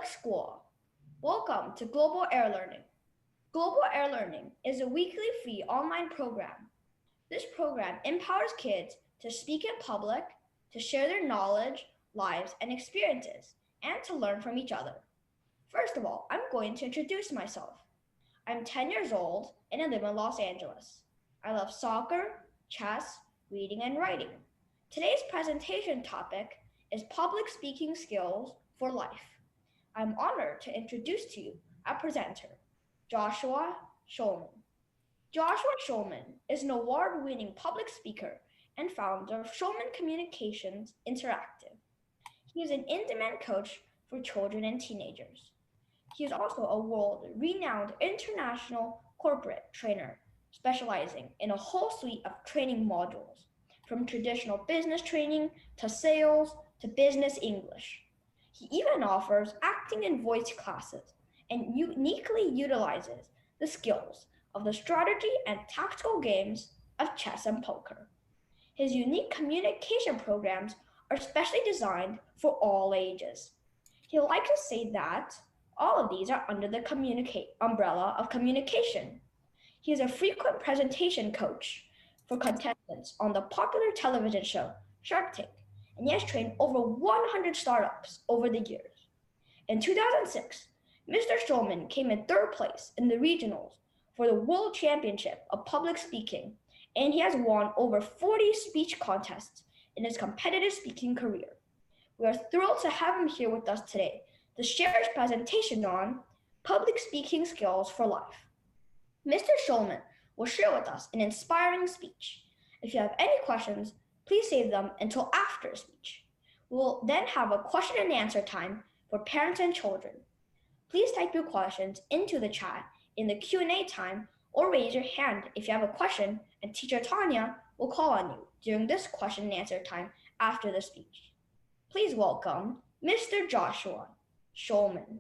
school. Welcome to Global AirLearning. Global AirLearning is a weekly free online program. This program empowers kids to speak in public, to share their knowledge, lives, and experiences, and to learn from each other. First of all, I'm going to introduce myself. I'm 10 years old and I live in Los Angeles. I love soccer, chess, reading, and writing. Today's presentation topic is public speaking skills for life. I'm honored to introduce to you our presenter, Joshua Schulman. Joshua Schulman is an award-winning public speaker and founder of Schulman Communications Interactive. He is an in-demand coach for children and teenagers. He is also a world-renowned international corporate trainer, specializing in a whole suite of training modules, from traditional business training to sales to business English. He even offers acting and voice classes and uniquely utilizes the skills of the strategy and tactical games of chess and poker. His unique communication programs are specially designed for all ages. He likes to say that all of these are under the umbrella of communication. He is a frequent presentation coach for contestants on the popular television show Shark Tank, and he has trained over 100 startups over the years. In 2006, Mr. Schulman came in third place in the regionals for the World Championship of Public Speaking, and he has won over 40 speech contests in his competitive speaking career. We are thrilled to have him here with us today to share his presentation on public speaking skills for life. Mr. Schulman will share with us an inspiring speech. If you have any questions, please save them until after the speech. We will then have a question and answer time for parents and children. Please type your questions into the chat in the Q&A time or raise your hand if you have a question, and Teacher Tanya will call on you during this question and answer time after the speech. Please welcome Mr. Joshua Schulman.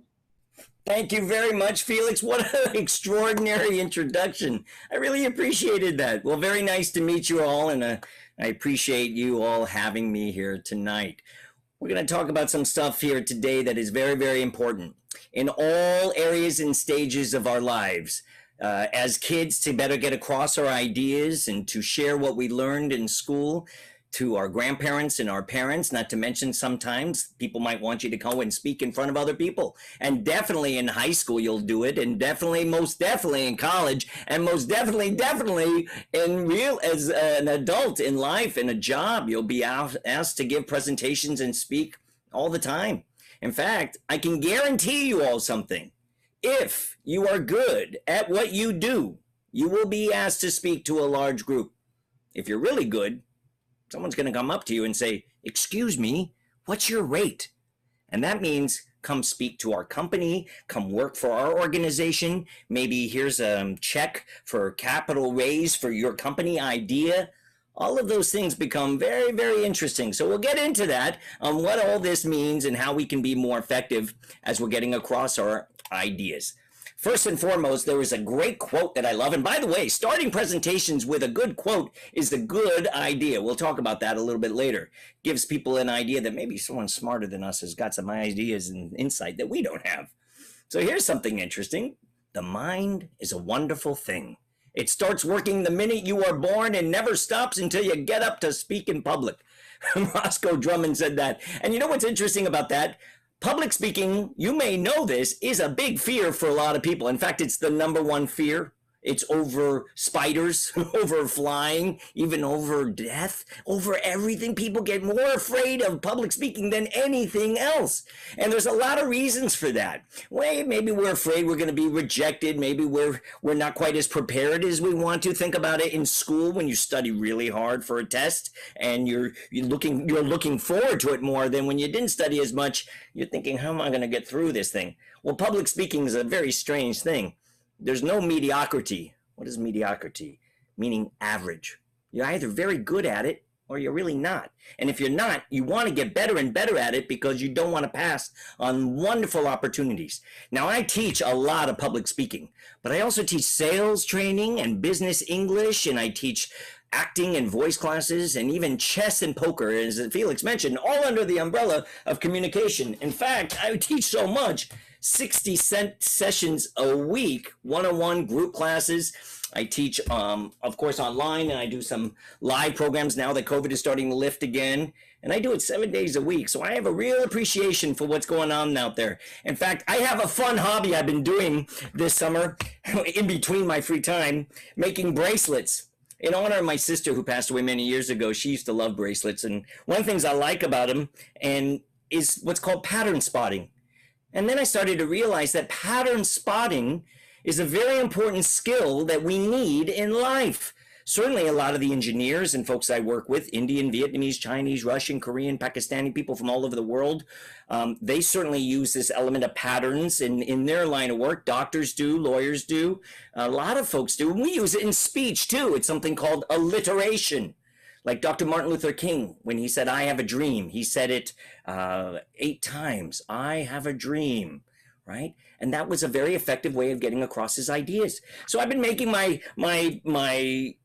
Thank you very much, Felix. What an extraordinary introduction. I really appreciated that. Well, very nice to meet you all, and I appreciate you all having me here tonight. We're going to talk about some stuff here today that is very, very important in all areas and stages of our lives. As kids, to better get across our ideas and to share what we learned in school to our grandparents and our parents, not to mention sometimes people might want you to go and speak in front of other people. And definitely in high school you'll do it, and most definitely in college, and most definitely as an adult in life, in a job, you'll be asked to give presentations and speak all the time. In fact, I can guarantee you all something. If you are good at what you do, you will be asked to speak to a large group. If you're really good, someone's going to come up to you and say, "Excuse me, what's your rate?" And that means come speak to our company, come work for our organization. Maybe here's a check for capital raise for your company idea. All of those things become very, very interesting. So we'll get into that on what all this means and how we can be more effective as we're getting across our ideas. First and foremost, there is a great quote that I love. And by the way, starting presentations with a good quote is the good idea. We'll talk about that a little bit later. Gives people an idea that maybe someone smarter than us has got some ideas and insight that we don't have. So here's something interesting. The mind is a wonderful thing. It starts working the minute you are born and never stops until you get up to speak in public. Roscoe Drummond said that. And you know what's interesting about that? Public speaking, you may know this, is a big fear for a lot of people. In fact, it's the number one fear. It's over spiders, over flying, even over death, over everything. People get more afraid of public speaking than anything else. And there's a lot of reasons for that. Well, maybe we're afraid we're going to be rejected. Maybe we're not quite as prepared as we want to. Think about it in school when you study really hard for a test and you're looking forward to it more than when you didn't study as much. You're thinking, how am I going to get through this thing? Well, public speaking is a very strange thing. There's no mediocrity. What is mediocrity? Meaning average. You're either very good at it or you're really not. And if you're not, you want to get better and better at it because you don't want to pass on wonderful opportunities. Now, I teach a lot of public speaking, but I also teach sales training and business English, and I teach acting and voice classes, and even chess and poker, as Felix mentioned, all under the umbrella of communication. In fact, I teach so much, 60 sessions a week, one-on-one group classes. I teach, of course, online, and I do some live programs now that COVID is starting to lift again. And I do it 7 days a week. So I have a real appreciation for what's going on out there. In fact, I have a fun hobby I've been doing this summer in between my free time, making bracelets. In honor of my sister who passed away many years ago. She used to love bracelets. And one of the things I like about them is what's called pattern spotting. And then I started to realize that pattern spotting is a very important skill that we need in life. Certainly a lot of the engineers and folks I work with, Indian, Vietnamese, Chinese, Russian, Korean, Pakistani, people from all over the world, they certainly use this element of patterns in their line of work. Doctors do, lawyers do, a lot of folks do. And we use it in speech too. It's something called alliteration. Like Dr. Martin Luther King, when he said, "I have a dream," he said it 8 times. I have a dream, right? And that was a very effective way of getting across his ideas. So I've been making my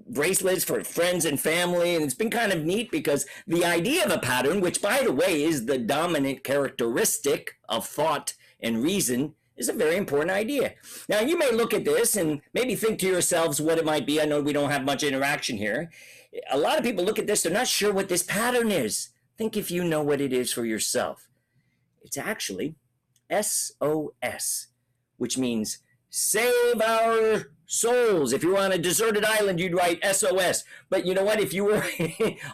bracelets for friends and family, and it's been kind of neat because the idea of a pattern, which by the way is the dominant characteristic of thought and reason, is a very important idea. Now you may look at this and maybe think to yourselves what it might be. I know we don't have much interaction here. A lot of people look at this, they're not sure what this pattern is. Think if you know what it is for yourself. It's actually SOS, which means save our souls. If you were on a deserted island, you'd write SOS. But you know what? If you were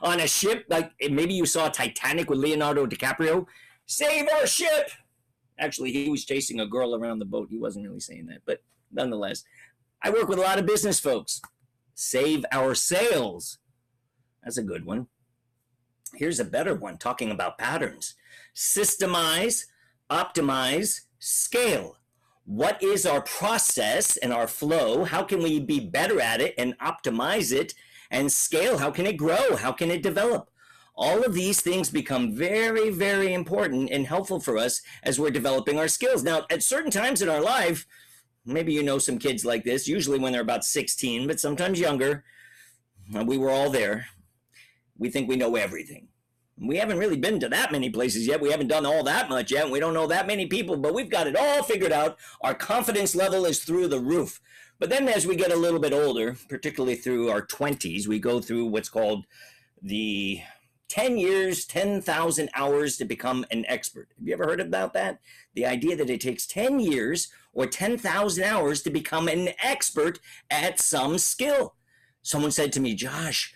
on a ship, like maybe you saw Titanic with Leonardo DiCaprio, save our ship. Actually, he was chasing a girl around the boat. He wasn't really saying that, but nonetheless, I work with a lot of business folks. Save our sails. That's a good one. Here's a better one, talking about patterns. Systemize, optimize, scale. What is our process and our flow? How can we be better at it and optimize it? And scale, how can it grow? How can it develop? All of these things become very, very important and helpful for us as we're developing our skills. Now, at certain times in our life, maybe you know some kids like this, usually when they're about 16, but sometimes younger. We were all there. We think we know everything. We haven't really been to that many places yet. We haven't done all that much yet. We don't know that many people, but we've got it all figured out. Our confidence level is through the roof. But then as we get a little bit older, particularly through our 20s, we go through what's called the 10 years, 10,000 hours to become an expert. Have you ever heard about that? The idea that it takes 10 years or 10,000 hours to become an expert at some skill. Someone said to me, Josh,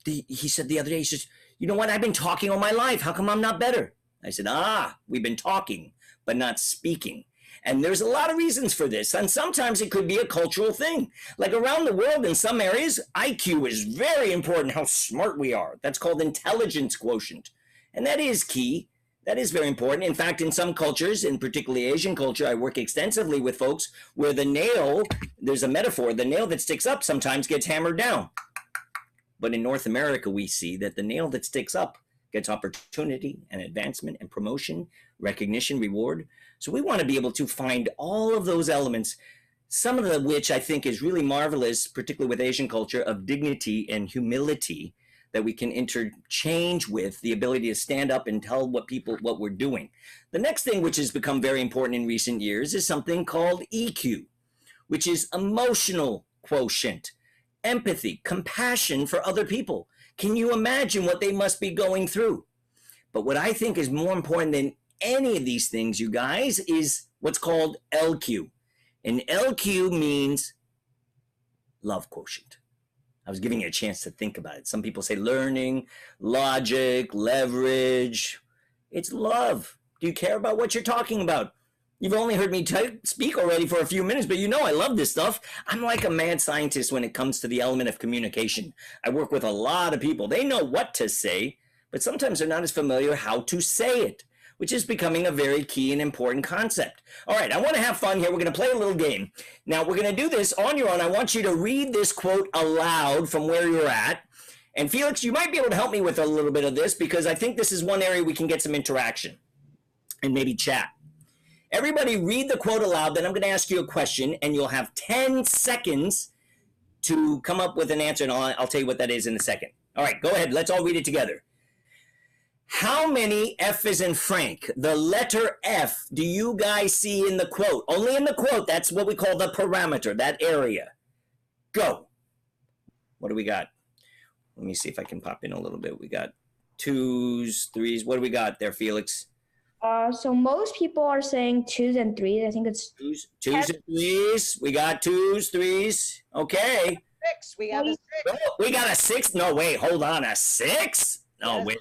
he said the other day, he says, you know what? I've been talking all my life. How come I'm not better? I said, we've been talking, but not speaking. And there's a lot of reasons for this. And sometimes it could be a cultural thing. Like around the world, in some areas, IQ is very important, how smart we are. That's called intelligence quotient. And that is key. That is very important. In fact, in some cultures, in particularly Asian culture, I work extensively with folks where the nail, there's a metaphor, the nail that sticks up sometimes gets hammered down. But in North America, we see that the nail that sticks up gets opportunity and advancement and promotion, recognition, reward. So we want to be able to find all of those elements, some of which I think is really marvelous, particularly with Asian culture, of dignity and humility that we can interchange with the ability to stand up and tell what we're doing. The next thing which has become very important in recent years is something called EQ, which is emotional quotient. Empathy, compassion for other people. Can you imagine what they must be going through? But what I think is more important than any of these things, you guys, is what's called LQ. And LQ means love quotient. I was giving you a chance to think about it. Some people say learning, logic, leverage. It's love. Do you care about what you're talking about? You've only heard me speak already for a few minutes, but you know I love this stuff. I'm like a mad scientist when it comes to the element of communication. I work with a lot of people. They know what to say, but sometimes they're not as familiar how to say it, which is becoming a very key and important concept. All right, I want to have fun here. We're going to play a little game. Now, we're going to do this on your own. I want you to read this quote aloud from where you're at. And Felix, you might be able to help me with a little bit of this because I think this is one area we can get some interaction and maybe chat. Everybody read the quote aloud, then I'm going to ask you a question, and you'll have 10 seconds to come up with an answer, and I'll tell you what that is in a second. All right, go ahead. Let's all read it together. How many, F as in Frank, the letter F, do you guys see in the quote? Only in the quote. That's what we call the parameter, that area. Go. What do we got? Let me see if I can pop in a little bit. We got 2s, 3s. What do we got there, Felix? So most people are saying 2s and 3s. I think it's 2s and 3s. We got 2s, 3s. Okay. 6. We got a 6. Oh, we got a 6. No, wait, hold on. A 6? No, Yes. wait.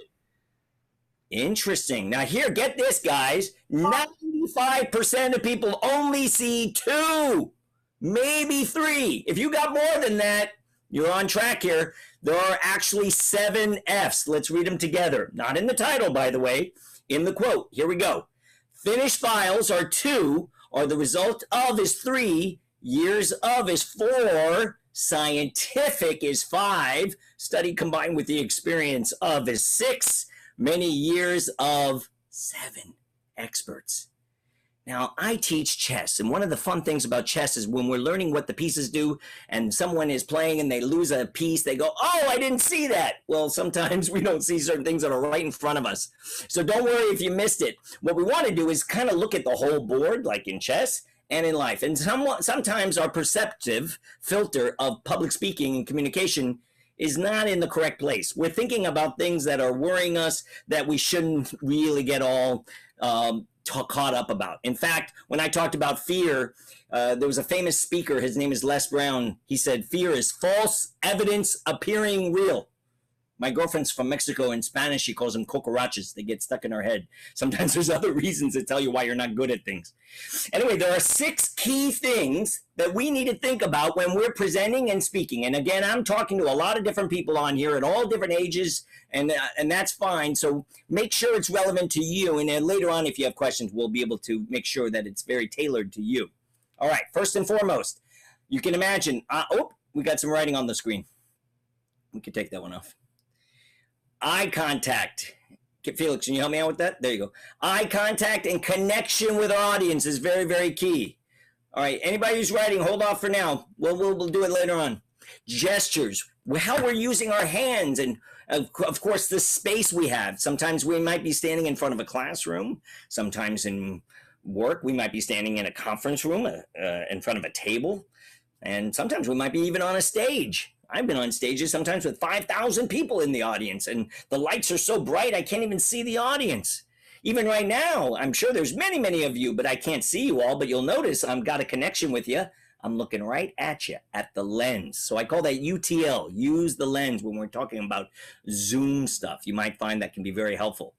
Interesting. Now here, get this, guys. 95% of people only see 2, maybe 3. If you got more than that, you're on track here. There are actually 7 Fs. Let's read them together. Not in the title, by the way. In the quote. Here we go. Finished files are 2, or the result of is 3, years of is 4, scientific is 5, study combined with the experience of is 6, many years of 7, experts. Now, I teach chess, and one of the fun things about chess is when we're learning what the pieces do, and someone is playing and they lose a piece, they go, oh, I didn't see that. Well, sometimes we don't see certain things that are right in front of us. So don't worry if you missed it. What we want to do is kind of look at the whole board, like in chess and in life. And sometimes our perceptive filter of public speaking and communication is not in the correct place. We're thinking about things that are worrying us that we shouldn't really get all caught up about. In fact, when I talked about fear, there was a famous speaker, his name is Les Brown. He said, fear is false evidence appearing real. My girlfriend's from Mexico. In Spanish, she calls them cucarachas. They get stuck in her head. Sometimes there's other reasons that tell you why you're not good at things. Anyway, there are 6 key things that we need to think about when we're presenting and speaking. And again, I'm talking to a lot of different people on here at all different ages, and that's fine. So make sure it's relevant to you. And then later on, if you have questions, we'll be able to make sure that it's very tailored to you. All right, first and foremost, you can imagine, we got some writing on the screen. We could take that one off. Eye contact. Felix, can you help me out with that? There you go. Eye contact and connection with our audience is very, very key. All right, anybody who's writing, hold off for now. We'll do it later on. Gestures, how we're using our hands, and of course the space we have. Sometimes we might be standing in front of a classroom. Sometimes in work, we might be standing in a conference room in front of a table. And sometimes we might be even on a stage. I've been on stages sometimes with 5,000 people in the audience, and the lights are so bright I can't even see the audience. Even right now, I'm sure there's many, many of you, but I can't see you all. But you'll notice I've got a connection with you. I'm looking right at you, at the lens. So I call that UTL, use the lens, when we're talking about Zoom stuff. You might find that can be very helpful.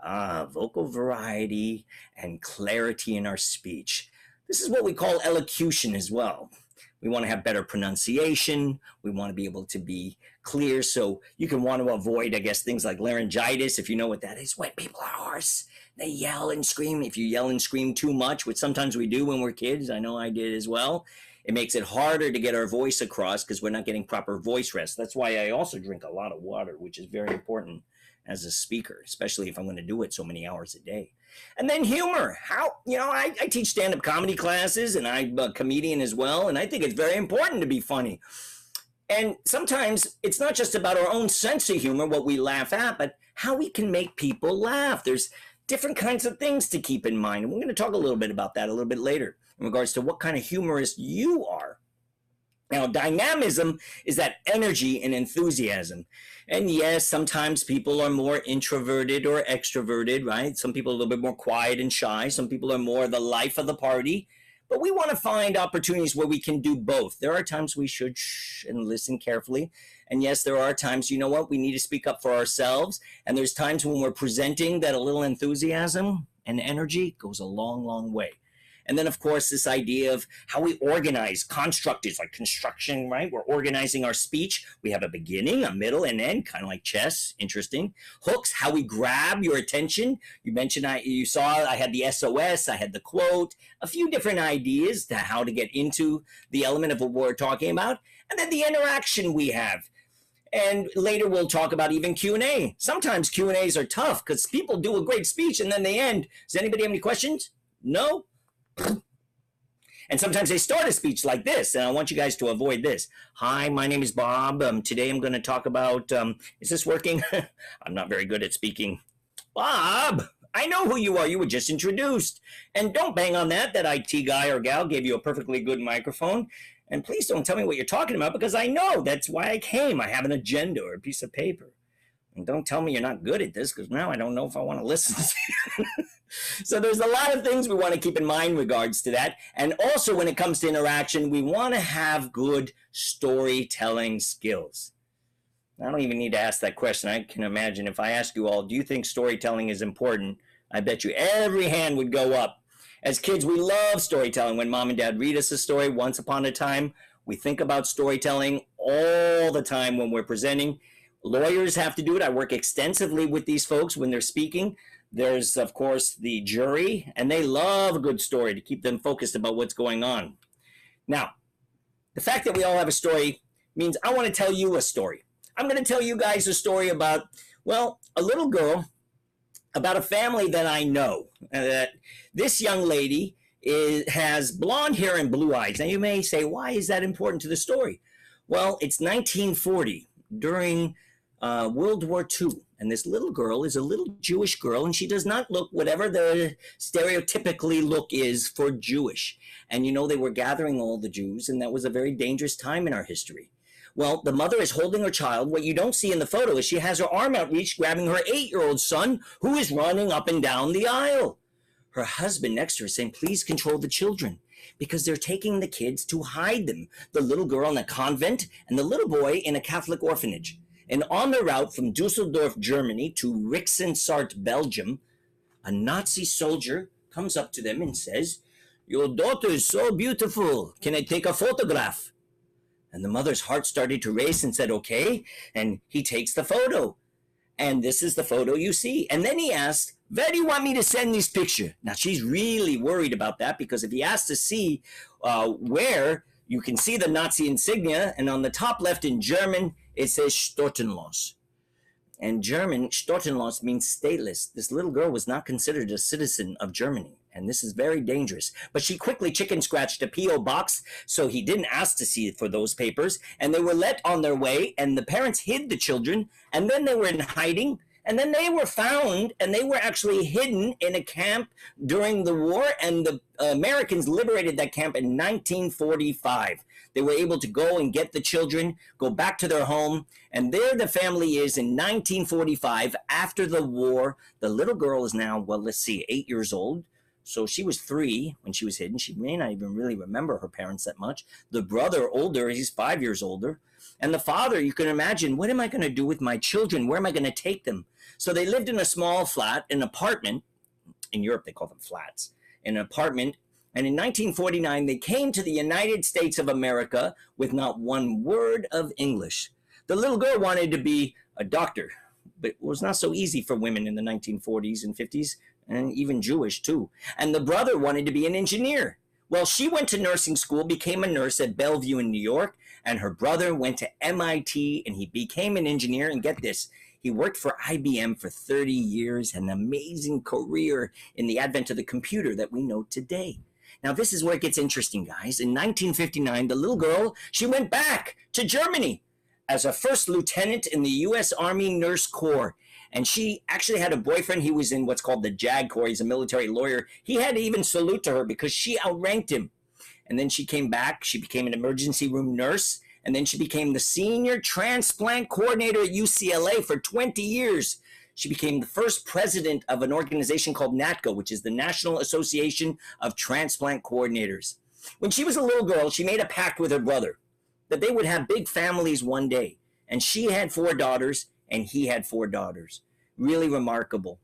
Vocal variety and clarity in our speech. This is what we call elocution as well. We want to have better pronunciation. We want to be able to be clear. So you can want to avoid, I guess, things like laryngitis, if you know what that is. When people are hoarse, they yell and scream. If you yell and scream too much, which sometimes we do when we're kids, I know I did as well, it makes it harder to get our voice across because we're not getting proper voice rest. That's why I also drink a lot of water, which is very important as a speaker, especially if I'm going to do it so many hours a day. And then humor. I teach stand-up comedy classes, and I'm a comedian as well, and I think it's very important to be funny. And sometimes it's not just about our own sense of humor, what we laugh at, but how we can make people laugh. There's different kinds of things to keep in mind, and we're going to talk a little bit about that a little bit later in regards to what kind of humorist you are. Now, dynamism is that energy and enthusiasm. And yes, sometimes people are more introverted or extroverted, right? Some people are a little bit more quiet and shy. Some people are more the life of the party. But we want to find opportunities where we can do both. There are times we should shh and listen carefully. And yes, there are times, you know what, we need to speak up for ourselves. And there's times when we're presenting that a little enthusiasm and energy goes a long, long way. And then, of course, this idea of how we organize. Construct is like construction, right? We're organizing our speech. We have a beginning, a middle, and end, kind of like chess. Interesting. Hooks, how we grab your attention. You mentioned, you saw I had the SOS, I had the quote, a few different ideas to how to get into the element of what we're talking about. And then the interaction we have. And later we'll talk about even Q&A. Sometimes Q&As are tough because people do a great speech and then they end. Does anybody have any questions? No? And sometimes they start a speech like this, and I want you guys to avoid this. Hi, my name is Bob. Today I'm going to talk about, is this working? I'm not very good at speaking. Bob, I know who you are. You were just introduced. And don't bang on that IT guy or gal gave you a perfectly good microphone. And please don't tell me what you're talking about, because I know that's why I came. I have an agenda or a piece of paper. And don't tell me you're not good at this, because now I don't know if I want to listen to you. So there's a lot of things we want to keep in mind in regards to that. And also when it comes to interaction, we want to have good storytelling skills. I don't even need to ask that question. I can imagine if I ask you all, do you think storytelling is important? I bet you every hand would go up. As kids, we love storytelling. When mom and dad read us a story once upon a time, we think about storytelling all the time when we're presenting. Lawyers have to do it. I work extensively with these folks when they're speaking. There's, of course, the jury, and they love a good story to keep them focused about what's going on. Now, the fact that we all have a story means I want to tell you a story. I'm going to tell you guys a story about, well, a little girl, about a family that I know. This young lady has blonde hair and blue eyes. Now, you may say, why is that important to the story? Well, it's 1940 during World War II. And this little girl is a little Jewish girl, and she does not look whatever the stereotypically look is for Jewish. And you know, they were gathering all the Jews, and that was a very dangerous time in our history. Well, the mother is holding her child. What you don't see in the photo is she has her arm outreached, grabbing her 8-year-old son, who is running up and down the aisle. Her husband next to her is saying, please control the children, because they're taking the kids to hide them. The little girl in a convent and the little boy in a Catholic orphanage. And on the route from Dusseldorf, Germany to Rixensart, Belgium, a Nazi soldier comes up to them and says, your daughter is so beautiful. Can I take a photograph? And the mother's heart started to race and said, okay. And he takes the photo. And this is the photo you see. And then he asked, where do you want me to send this picture? Now, she's really worried about that, because if he asks to see where, you can see the Nazi insignia. And on the top left in German, it says Staatenlos. And German, Staatenlos means stateless. This little girl was not considered a citizen of Germany. And this is very dangerous. But she quickly chicken scratched a P.O. box, so he didn't ask to see it for those papers. And they were let on their way, and the parents hid the children, and then they were in hiding. And then they were found, and they were actually hidden in a camp during the war, and the Americans liberated that camp in 1945. They were able to go and get the children, go back to their home, and there the family is in 1945 after the war. The little girl is now, well, let's see, 8 years old. So she was 3 when she was hidden. She may not even really remember her parents that much. The brother, older, he's 5 years older. And the father, you can imagine, what am I going to do with my children? Where am I going to take them? So they lived in a small flat, an apartment. In Europe, they call them flats. An apartment. And in 1949, they came to the United States of America with not one word of English. The little girl wanted to be a doctor, but it was not so easy for women in the 1940s and 50s, and even Jewish too. And the brother wanted to be an engineer. Well, she went to nursing school, became a nurse at Bellevue in New York, and her brother went to MIT, and he became an engineer. And get this, he worked for IBM for 30 years, an amazing career in the advent of the computer that we know today. Now, this is where it gets interesting, guys. In 1959, the little girl, she went back to Germany as a first lieutenant in the U.S. Army Nurse Corps. And she actually had a boyfriend. He was in what's called the JAG Corps. He's a military lawyer. He had to even salute to her because she outranked him. And then she came back. She became an emergency room nurse. And then she became the senior transplant coordinator at UCLA for 20 years. She became the first president of an organization called NATCO, which is the National Association of Transplant Coordinators. When she was a little girl, she made a pact with her brother that they would have big families one day. And she had 4 daughters, and he had 4 daughters. Really remarkable.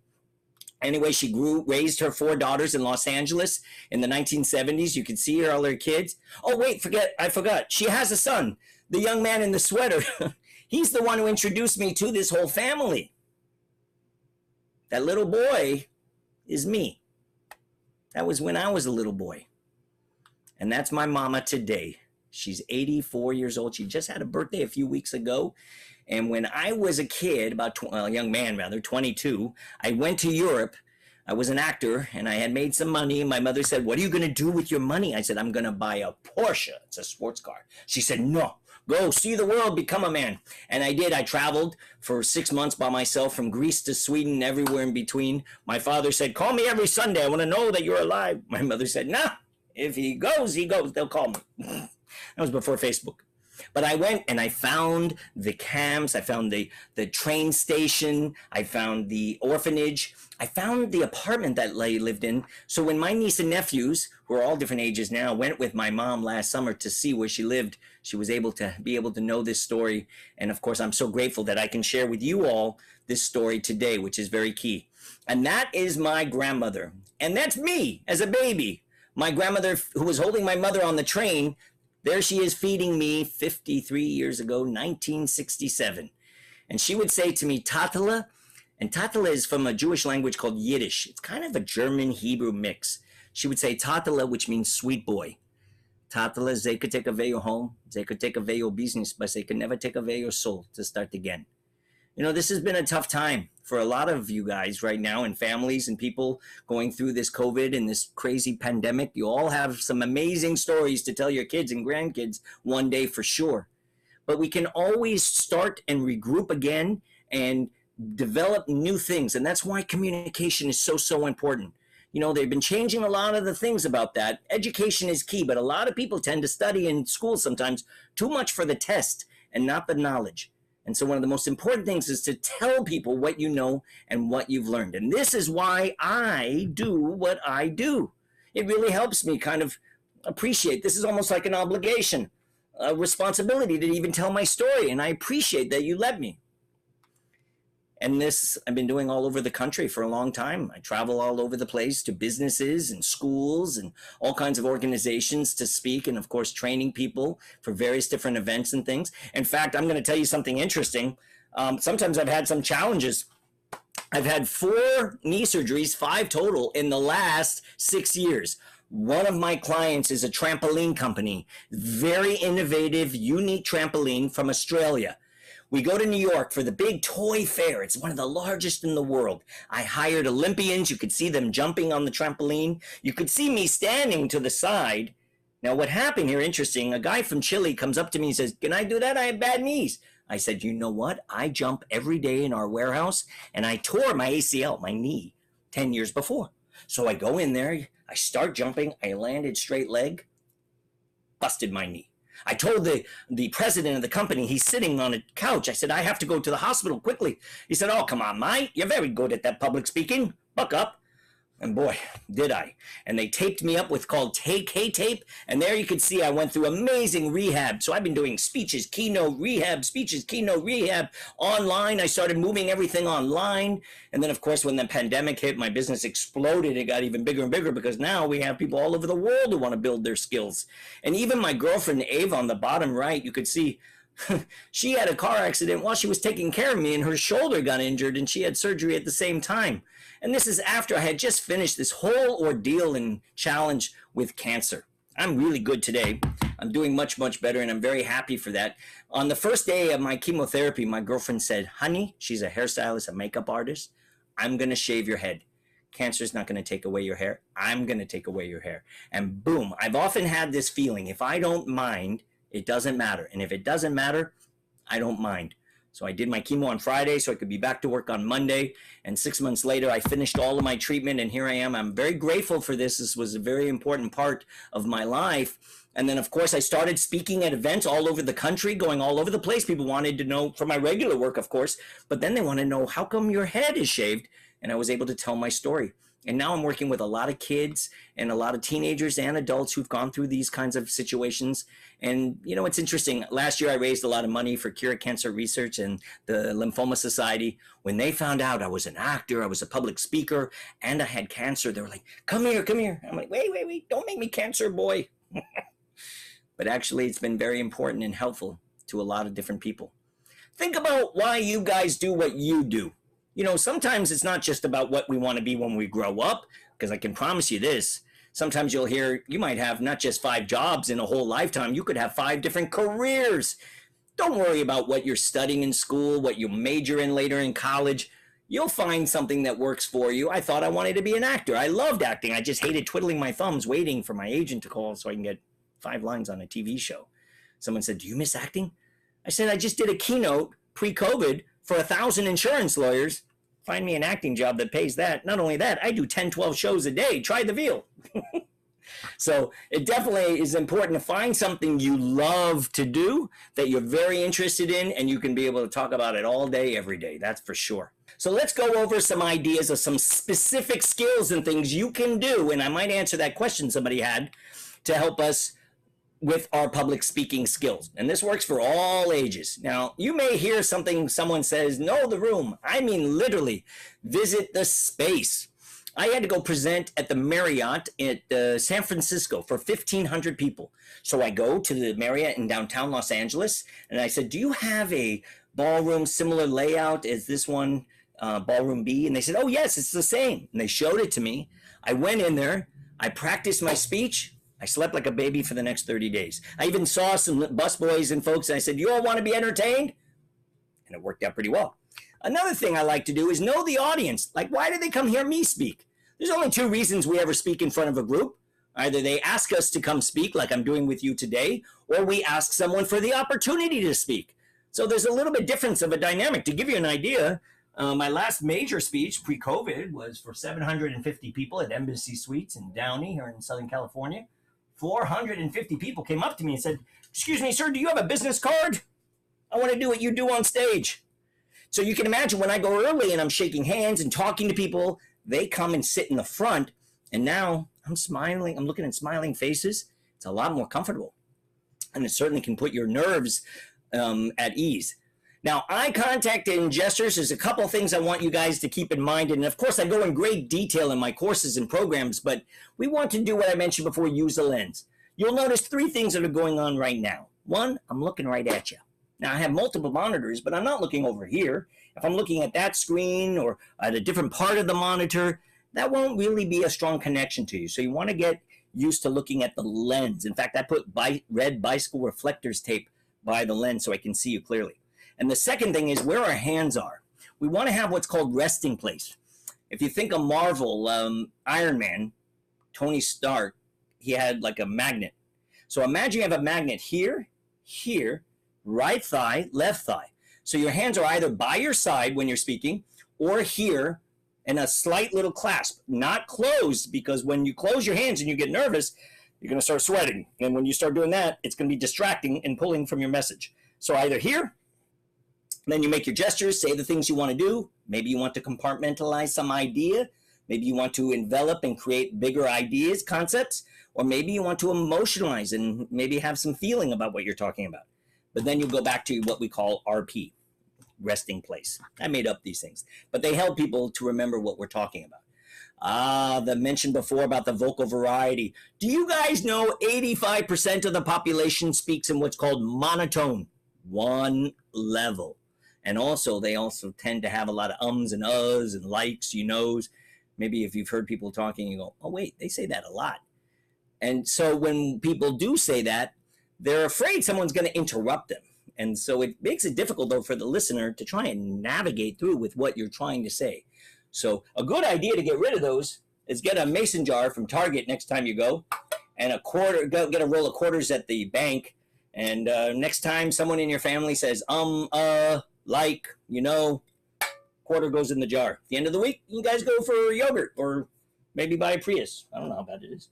Anyway, she raised her 4 daughters in Los Angeles in the 1970s. You can see her, all her kids. Oh, wait, I forgot. She has a son, the young man in the sweater. He's the one who introduced me to this whole family. That little boy is me. That was when I was a little boy. And that's my mama today. She's 84 years old. She just had a birthday a few weeks ago. And when I was a kid, a young man rather, 22, I went to Europe I was an actor and I had made some money. My mother said, "What are you going to do with your money?" I said, "I'm going to buy a Porsche. It's a sports car." She said, "No, go see the world, become a man." And I did. I traveled for 6 months by myself from Greece to Sweden, everywhere in between. My father said, "Call me every Sunday. I want to know that you're alive." My mother said, "Nah, if he goes, he goes. They'll call me." That was before Facebook. But I went and I found the camps, I found the train station, I found the orphanage, I found the apartment that Lay lived in. So when my niece and nephews, who are all different ages now, went with my mom last summer to see where she lived, she was able to know this story. And of course, I'm so grateful that I can share with you all this story today, which is very key. And that is my grandmother. And that's me as a baby. My grandmother, who was holding my mother on the train, there she is feeding me 53 years ago, 1967. And she would say to me, Tatala, and Tatala is from a Jewish language called Yiddish. It's kind of a German Hebrew mix. She would say Tatala, which means sweet boy. Tatala, they could take away your home, they could take away your business, but they could never take away your soul to start again. You know, this has been a tough time for a lot of you guys right now, and families and people going through this COVID and this crazy pandemic. You all have some amazing stories to tell your kids and grandkids one day for sure. But we can always start and regroup again and develop new things. And that's why communication is so important. You know, they've been changing a lot of the things about that. Education is key, but a lot of people tend to study in school sometimes too much for the test and not the knowledge. And so one of the most important things is to tell people what you know and what you've learned. And this is why I do what I do. It really helps me kind of appreciate. This is almost like an obligation, a responsibility to even tell my story. And I appreciate that you let me. And this I've been doing all over the country for a long time. I travel all over the place to businesses and schools and all kinds of organizations to speak, and of course training people for various different events and things. In fact, I'm going to tell you something interesting. Sometimes I've had some challenges. I've had 4 knee surgeries, 5 total, in the last 6 years. One of my clients is a trampoline company, very innovative, unique trampoline from Australia. We go to New York for the big toy fair. It's one of the largest in the world. I hired Olympians. You could see them jumping on the trampoline. You could see me standing to the side. Now, what happened here, interesting, a guy from Chile comes up to me and says, "Can I do that? I have bad knees." I said, "You know what? I jump every day in our warehouse, and I tore my ACL, my knee, 10 years before. So I go in there, I start jumping, I landed straight leg, busted my knee. I told the president of the company, he's sitting on a couch. I said, "I have to go to the hospital quickly." He said, "Oh, come on, mate. You're very good at that public speaking. Buck up." And boy, did I. And they taped me up with called K tape. And there you could see I went through amazing rehab. So I've been doing speeches, keynote rehab online. I started moving everything online. And then, of course, when the pandemic hit, my business exploded. It got even bigger and bigger because now we have people all over the world who want to build their skills. And even my girlfriend, Ava, on the bottom right, you could see she had a car accident while she was taking care of me, and her shoulder got injured, and she had surgery at the same time. And this is after I had just finished this whole ordeal and challenge with cancer. I'm really good today. I'm doing much better, and I'm very happy for that. On the first day of my chemotherapy, my girlfriend said, "Honey," she's a hairstylist, a makeup artist, "I'm going to shave your head. Cancer is not going to take away your hair. I'm going to take away your hair." And boom, I've often had this feeling, if I don't mind, it doesn't matter. And if it doesn't matter, I don't mind. So I did my chemo on Friday so I could be back to work on Monday. And 6 months later, I finished all of my treatment, and here I am. I'm very grateful for this. This was a very important part of my life. And then, of course, I started speaking at events all over the country, going all over the place. People wanted to know from my regular work, of course, but then they want to know, how come your head is shaved? And I was able to tell my story. And now I'm working with a lot of kids and a lot of teenagers and adults who've gone through these kinds of situations. And, you know, it's interesting. Last year, I raised a lot of money for Cure Cancer Research and the Lymphoma Society. When they found out I was an actor, I was a public speaker, and I had cancer, they were like, come here. I'm like, wait, don't make me cancer, boy. But actually, it's been very important and helpful to a lot of different people. Think about why you guys do what you do. You know, sometimes it's not just about what we want to be when we grow up, because I can promise you this. Sometimes you'll hear you might have not just 5 jobs in a whole lifetime. You could have 5 different careers. Don't worry about what you're studying in school, what you major in later in college. you'll find something that works for you. I thought I wanted to be an actor. I loved acting. I just hated twiddling my thumbs waiting for my agent to call so I can get 5 lines on a TV show. Someone said, "Do you miss acting?" I said, "I just did a keynote pre-COVID for 1,000 insurance lawyers. Find me an acting job that pays that. Not only that, I do 10, 12 shows a day. Try the veal." So it definitely is important to find something you love to do, that you're very interested in, and you can be able to talk about it all day, every day. That's for sure. So let's go over some ideas of some specific skills and things you can do. And I might answer that question somebody had to help us with our public speaking skills. And this works for all ages. Now, you may hear something someone says, "Know the room." I mean, literally, visit the space. I had to go present at the Marriott at San Francisco for 1,500 people. So I go to the Marriott in downtown Los Angeles, and I said, "Do you have a ballroom similar layout as this one, Ballroom B?" And they said, "Oh, yes, it's the same." And they showed it to me. I went in there. I practiced my speech. I slept like a baby for the next 30 days. I even saw some busboys and folks, and I said, "You all want to be entertained?" And it worked out pretty well. Another thing I like to do is know the audience. Like, why do they come hear me speak? There's only 2 reasons we ever speak in front of a group. Either they ask us to come speak, like I'm doing with you today, or we ask someone for the opportunity to speak. So there's a little bit difference of a dynamic. To give you an idea, my last major speech pre-COVID was for 750 people at Embassy Suites in Downey here in Southern California. 450 people came up to me and said, "Excuse me, sir, do you have a business card? I want to do what you do on stage." So you can imagine when I go early and I'm shaking hands and talking to people, they come and sit in the front, and now I'm smiling. I'm looking at smiling faces. It's a lot more comfortable, and it certainly can put your nerves at ease. Now, eye contact and gestures, there's a couple of things I want you guys to keep in mind. And of course, I go in great detail in my courses and programs, but we want to do what I mentioned before, use a lens. You'll notice 3 things that are going on right now. 1, I'm looking right at you. Now, I have multiple monitors, but I'm not looking over here. If I'm looking at that screen or at a different part of the monitor, that won't really be a strong connection to you. So you want to get used to looking at the lens. In fact, I put red bicycle reflectors tape by the lens so I can see you clearly. And the second thing is where our hands are. We want to have what's called resting place. If you think of Marvel, Iron Man, Tony Stark, he had like a magnet. So imagine you have a magnet here, here, right thigh, left thigh. So your hands are either by your side when you're speaking or here in a slight little clasp, not closed, because when you close your hands and you get nervous, you're going to start sweating. And when you start doing that, it's going to be distracting and pulling from your message. So either here, then you make your gestures, say the things you want to do. Maybe you want to compartmentalize some idea. Maybe you want to envelop and create bigger ideas, concepts, or maybe you want to emotionalize and maybe have some feeling about what you're talking about. But then you go back to what we call RP, resting place. I made up these things, but they help people to remember what we're talking about. The mention before about the vocal variety. Do you guys know 85% of the population speaks in what's called monotone, one level? And also, they also tend to have a lot of ums and uhs and likes, you knows. Maybe if you've heard people talking, you go, "Oh, wait, they say that a lot." And so when people do say that, they're afraid someone's going to interrupt them. And so it makes it difficult, though, for the listener to try and navigate through with what you're trying to say. So a good idea to get rid of those is get a mason jar from Target next time you go, and a quarter, go get a roll of quarters at the bank. And next time someone in your family says, like, you know, quarter goes in the jar. At the end of the week, you guys go for yogurt or maybe buy a Prius. I don't know how bad it is.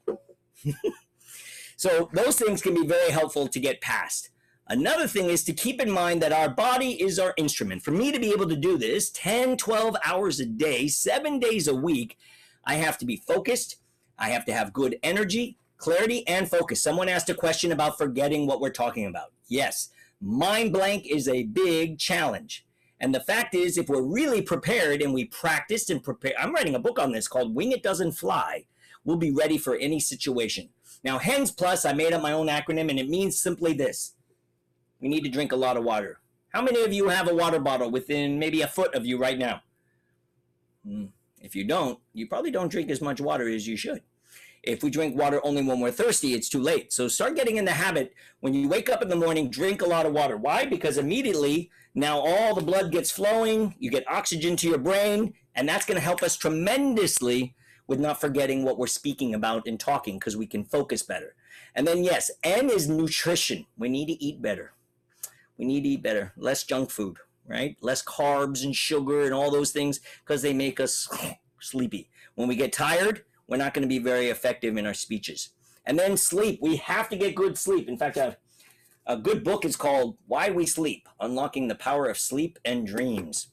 So those things can be very helpful to get past. Another thing is to keep in mind that our body is our instrument. For me to be able to do this 10, 12 hours a day, 7 days a week, I have to be focused. I have to have good energy, clarity, and focus. Someone asked a question about forgetting what we're talking about. Yes, mind blank is a big challenge. And the fact is, if we're really prepared and we practiced and prepare, I'm writing a book on this called Wing It Doesn't Fly. We'll be ready for any situation. Now, HENS Plus, I made up my own acronym, and it means simply this. We need to drink a lot of water. How many of you have a water bottle within maybe a foot of you right now? If you don't, you probably don't drink as much water as you should. If we drink water only when we're thirsty, it's too late. So start getting in the habit when you wake up in the morning, drink a lot of water. Why? Because immediately now all the blood gets flowing, you get oxygen to your brain, and that's going to help us tremendously with not forgetting what we're speaking about and talking, because we can focus better. And then yes, N is nutrition. We need to eat better. We need to eat better. Less junk food, right? Less carbs and sugar and all those things, because they make us sleepy. When we get tired, we're not going to be very effective in our speeches. And then sleep. We have to get good sleep. In fact, a good book is called Why We Sleep, Unlocking the Power of Sleep and Dreams.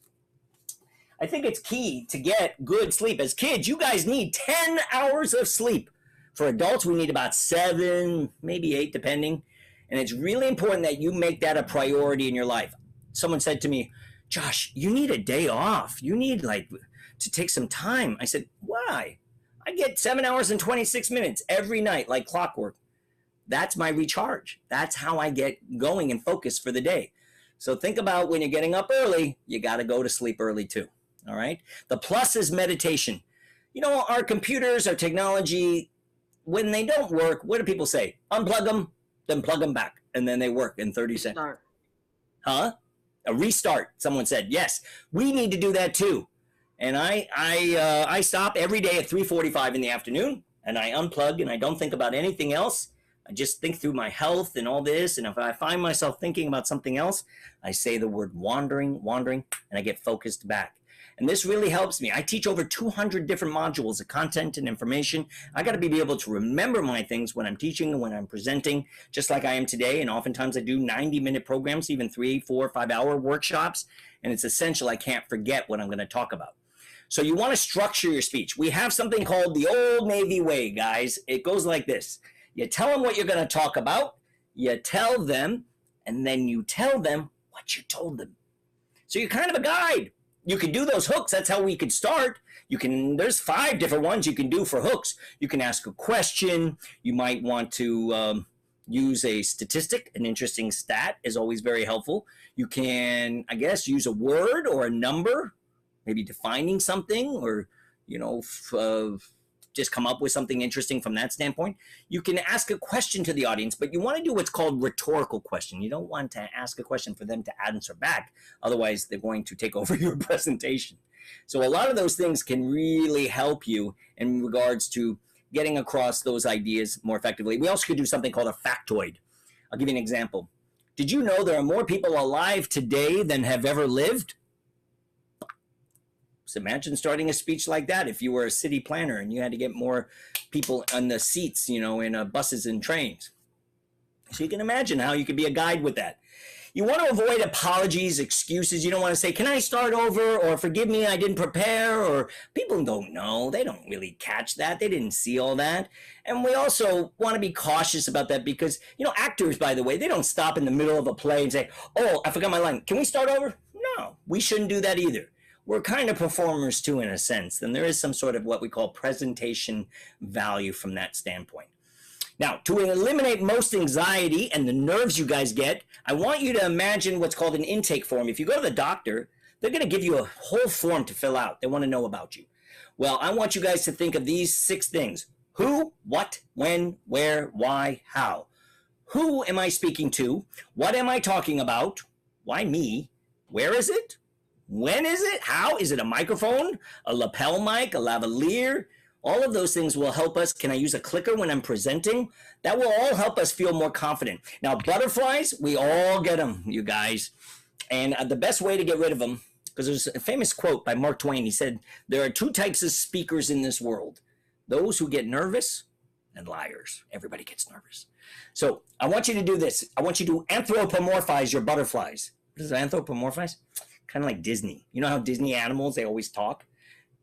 I think it's key to get good sleep. As kids, you guys need 10 hours of sleep. For adults, we need about 7, maybe 8, depending. And it's really important that you make that a priority in your life. Someone said to me, Josh, you need a day off. You need to take some time. I said, why? I get 7 hours and 26 minutes every night, like clockwork. That's my recharge. That's how I get going and focused for the day. So think about when you're getting up early, you got to go to sleep early too. All right. The plus is meditation. You know, our computers, our technology, when they don't work, what do people say? Unplug them, then plug them back. And then they work in 30 seconds. Huh? A restart. Someone said, yes, we need to do that too. And I stop every day at 3:45 in the afternoon, and I unplug, and I don't think about anything else. I just think through my health and all this. And if I find myself thinking about something else, I say the word wandering, and I get focused back. And this really helps me. I teach over 200 different modules of content and information. I got to be able to remember my things when I'm teaching and when I'm presenting, just like I am today. And oftentimes I do 90-minute programs, even 3, 4, 5-hour workshops. And it's essential. I can't forget what I'm going to talk about. So you want to structure your speech. We have something called the old Navy way, guys. It goes like this. You tell them what you're going to talk about. You tell them, and then you tell them what you told them. So you're kind of a guide. You can do those hooks. That's how we could start. There's 5 different ones you can do for hooks. You can ask a question. You might want to use a statistic. An interesting stat is always very helpful. You can, I guess, use a word or a number, maybe defining something, or, just come up with something interesting from that standpoint. You can ask a question to the audience, but you want to do what's called rhetorical question. You don't want to ask a question for them to answer back. Otherwise, they're going to take over your presentation. So a lot of those things can really help you in regards to getting across those ideas more effectively. We also could do something called a factoid. I'll give you an example. Did you know there are more people alive today than have ever lived? So imagine starting a speech like that if you were a city planner and you had to get more people on the seats, in buses and trains. So you can imagine how you could be a guide with that. You want to avoid apologies, excuses. You don't want to say, can I start over? Or forgive me, I didn't prepare. Or people don't know. They don't really catch that. They didn't see all that. And we also want to be cautious about that because, actors, by the way, they don't stop in the middle of a play and say, oh, I forgot my line. Can we start over? No, we shouldn't do that either. We're kind of performers too, in a sense. And there is some sort of what we call presentation value from that standpoint. Now, to eliminate most anxiety and the nerves you guys get, I want you to imagine what's called an intake form. If you go to the doctor, they're going to give you a whole form to fill out. They want to know about you. Well, I want you guys to think of these 6 things. Who, what, when, where, why, how. Who am I speaking to? What am I talking about? Why me? Where is it? When is it? How? Is it a microphone, a lapel mic, a lavalier? All of those things will help us. Can I use a clicker when I'm presenting? That will all help us feel more confident. Now, butterflies, we all get them, you guys. And the best way to get rid of them, because there's a famous quote by Mark Twain. He said, there are 2 types of speakers in this world. Those who get nervous and liars. Everybody gets nervous. So I want you to do this. I want you to anthropomorphize your butterflies. What is anthropomorphize? Kind of like Disney. You know how Disney animals, they always talk?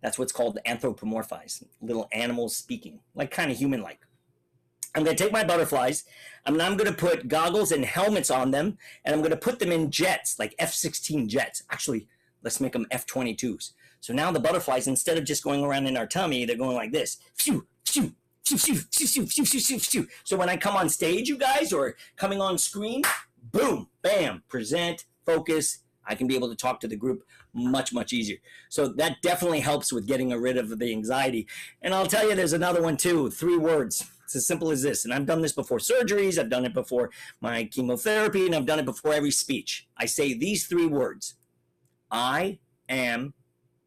That's what's called anthropomorphize. Little animals speaking, like kind of human-like. I'm going to take my butterflies, and I'm going to put goggles and helmets on them, and I'm going to put them in jets, like F-16 jets. Actually, let's make them F-22s. So now the butterflies, instead of just going around in our tummy, they're going like this. Phew, phew, phew, phew, phew, phew, phew, phew, phew. So when I come on stage, you guys, or coming on screen, boom, bam, present, focus, I can be able to talk to the group much, much easier. So that definitely helps with getting rid of the anxiety. And I'll tell you, there's another one too, 3 words. It's as simple as this. And I've done this before surgeries. I've done it before my chemotherapy, and I've done it before every speech. I say these 3 words. I am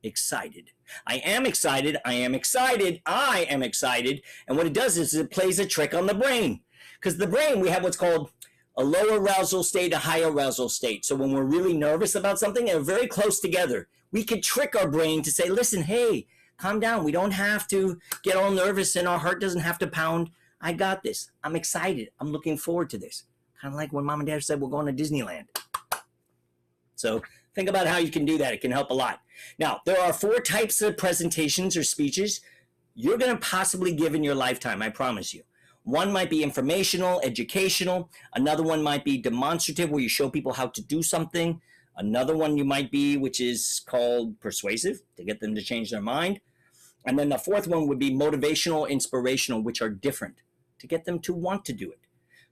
excited. I am excited. I am excited. I am excited. And what it does is it plays a trick on the brain. Because the brain, we have what's called a low arousal state, a high arousal state. So when we're really nervous about something, they're very close together. We could trick our brain to say, listen, hey, calm down. We don't have to get all nervous and our heart doesn't have to pound. I got this. I'm excited. I'm looking forward to this. Kind of like when mom and dad said we're going to Disneyland. So think about how you can do that. It can help a lot. Now, there are 4 types of presentations or speeches you're going to possibly give in your lifetime, I promise you. One might be informational, educational. Another one might be demonstrative, where you show people how to do something. Another one you might be, which is called persuasive, to get them to change their mind. And then the 4th one would be motivational, inspirational, which are different, to get them to want to do it.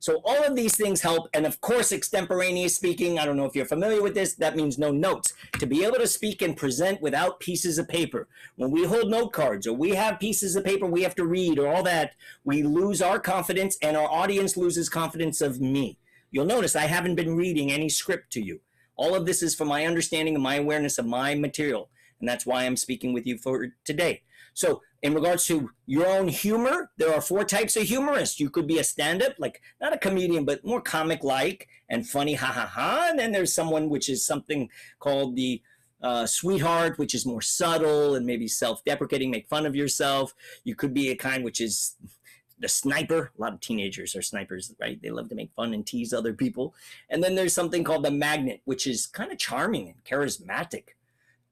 So all of these things help. And of course, extemporaneous speaking, I don't know if you're familiar with this, that means no notes. To be able to speak and present without pieces of paper. When we hold note cards or we have pieces of paper we have to read or all that, we lose our confidence and our audience loses confidence of me. You'll notice I haven't been reading any script to you. All of this is for my understanding and my awareness of my material. And that's why I'm speaking with you for today. So in regards to your own humor, there are 4 types of humorists. You could be a stand-up, like not a comedian, but more comic-like and funny, ha ha ha. And then there's someone which is something called the sweetheart, which is more subtle and maybe self-deprecating, make fun of yourself. You could be a kind which is the sniper. A lot of teenagers are snipers, right? They love to make fun and tease other people. And then there's something called the magnet, which is kind of charming and charismatic.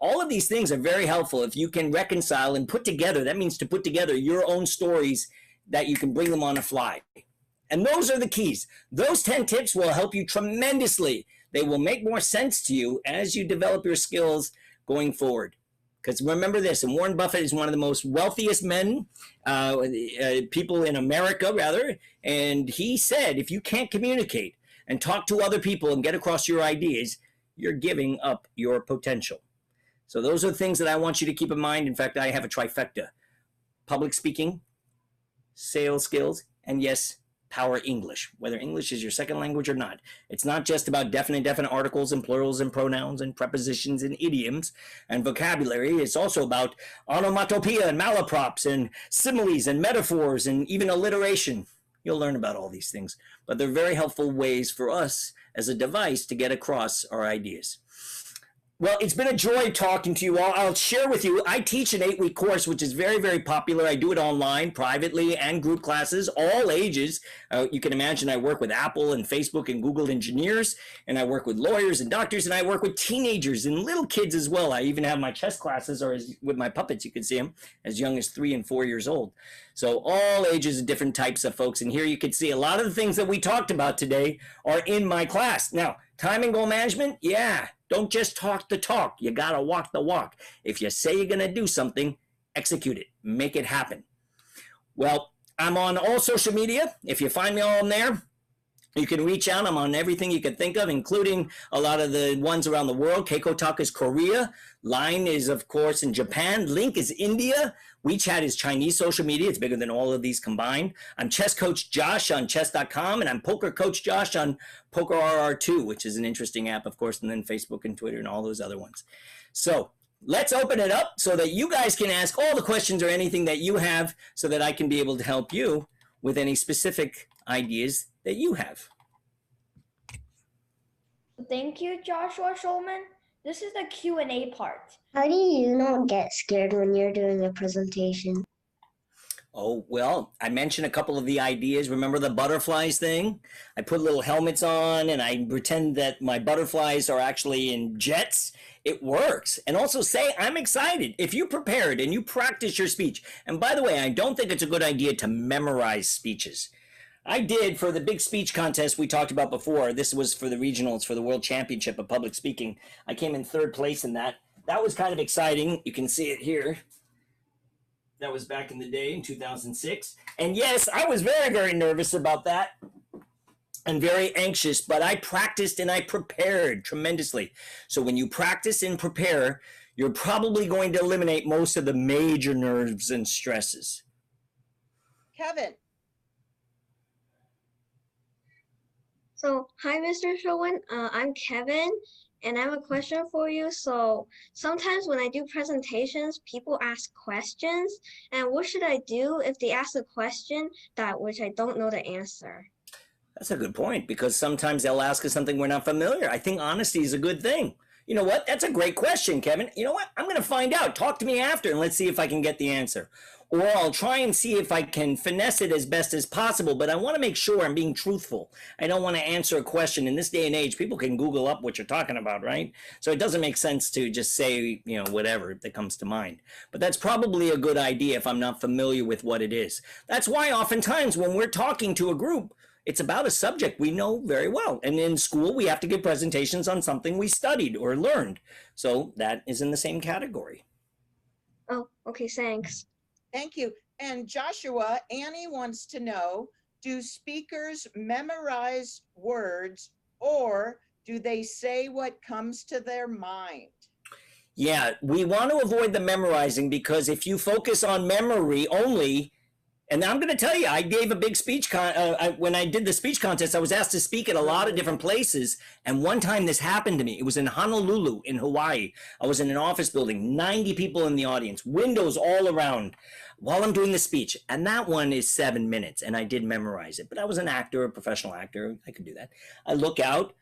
All of these things are very helpful if you can reconcile and put together. That means to put together your own stories that you can bring them on the fly. And those are the keys. Those 10 tips will help you tremendously. They will make more sense to you as you develop your skills going forward. Because remember this, and Warren Buffett is one of the most wealthiest men, people in America, rather. And he said, if you can't communicate and talk to other people and get across your ideas, you're giving up your potential. So those are the things that I want you to keep in mind. In fact, I have a trifecta: public speaking, sales skills, and yes, power English, whether English is your second language or not. It's not just about definite articles and plurals and pronouns and prepositions and idioms and vocabulary. It's also about onomatopoeia and malaprops and similes and metaphors and even alliteration. You'll learn about all these things, but they're very helpful ways for us as a device to get across our ideas. Well, it's been a joy talking to you all. I'll share with you, I teach an 8-week course, which is very, very popular. I do it online, privately, and group classes, all ages. You can imagine I work with Apple and Facebook and Google engineers, and I work with lawyers and doctors, and I work with teenagers and little kids as well. I even have my chess classes, or with my puppets, you can see them, as young as 3 and 4 years old. So all ages and different types of folks. And here you can see a lot of the things that we talked about today are in my class. Now, time and goal management, yeah. Don't just talk the talk. You got to walk the walk. If you say you're going to do something, execute it. Make it happen. Well, I'm on all social media. If you find me on there, you can reach out. I'm on everything you can think of, including a lot of the ones around the world. Keiko Talk is Korea. Line is, of course, in Japan. Link is India. WeChat is Chinese social media. It's bigger than all of these combined. I'm Chess Coach Josh on chess.com, and I'm Poker Coach Josh on PokerRR2, which is an interesting app, of course, and then Facebook and Twitter and all those other ones. So let's open it up so that you guys can ask all the questions or anything that you have so that I can be able to help you with any specific ideas that you have. Thank you, Joshua Schulman. This is the Q&A part. How do you not get scared when you're doing a presentation? Oh, well, I mentioned a couple of the ideas. Remember the butterflies thing? I put little helmets on and I pretend that my butterflies are actually in jets. It works. And also say, I'm excited. If you prepared and you practice your speech, and by the way, I don't think it's a good idea to memorize speeches. I did for the big speech contest we talked about before. This was for the regionals for the World Championship of Public Speaking. I came in 3rd place in that. That was kind of exciting. You can see it here. That was back in the day in 2006. And yes, I was very, very nervous about that. and very anxious, but I practiced and I prepared tremendously. So when you practice and prepare, you're probably going to eliminate most of the major nerves and stresses. Kevin. So, hi, Mr. Sherwin. I'm Kevin, and I have a question for you. So, sometimes when I do presentations, people ask questions, and what should I do if they ask a question that which I don't know the answer? That's a good point, because sometimes they'll ask us something we're not familiar. I think honesty is a good thing. You know what? That's a great question, Kevin. You know what? I'm going to find out. Talk to me after and let's see if I can get the answer. Or I'll try and see if I can finesse it as best as possible, but I want to make sure I'm being truthful. I don't want to answer a question. In this day and age, people can Google up what you're talking about, right? So it doesn't make sense to just say, whatever that comes to mind. But that's probably a good idea if I'm not familiar with what it is. That's why oftentimes when we're talking to a group, it's about a subject we know very well. And in school, we have to give presentations on something we studied or learned. So that is in the same category. Oh, okay, thanks. Thank you. And Joshua, Annie wants to know, do speakers memorize words or do they say what comes to their mind? Yeah, we want to avoid the memorizing, because if you focus on memory only, and I'm going to tell you, I gave a big speech. When I did the speech contest, I was asked to speak at a lot of different places. And one time this happened to me. It was in Honolulu in Hawaii. I was in an office building, 90 people in the audience, windows all around while I'm doing the speech. And that one is 7 minutes. And I did memorize it. But I was an actor, a professional actor. I could do that. I look out.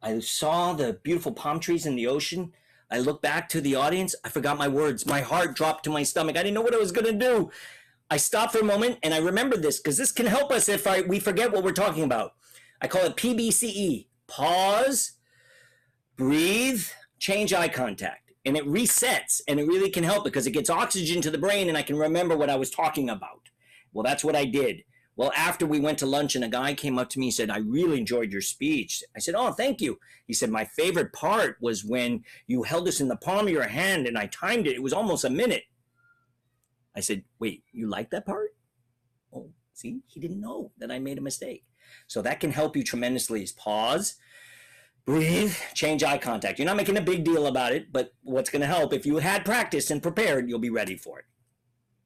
I saw the beautiful palm trees in the ocean. I look back to the audience. I forgot my words. My heart dropped to my stomach. I didn't know what I was going to do. I stopped for a moment and I remembered this, because this can help us if we forget what we're talking about. I call it PBCE. Pause, breathe, change eye contact. And it resets, and it really can help because it gets oxygen to the brain and I can remember what I was talking about. Well, that's what I did. Well, after we went to lunch and a guy came up to me and said, I really enjoyed your speech. I said, oh, thank you. He said, my favorite part was when you held this in the palm of your hand and I timed it. It was almost a minute. I said, wait, you like that part? Oh, see, he didn't know that I made a mistake. So that can help you tremendously. Is pause, breathe, change eye contact. You're not making a big deal about it, but what's going to help, if you had practiced and prepared, you'll be ready for it.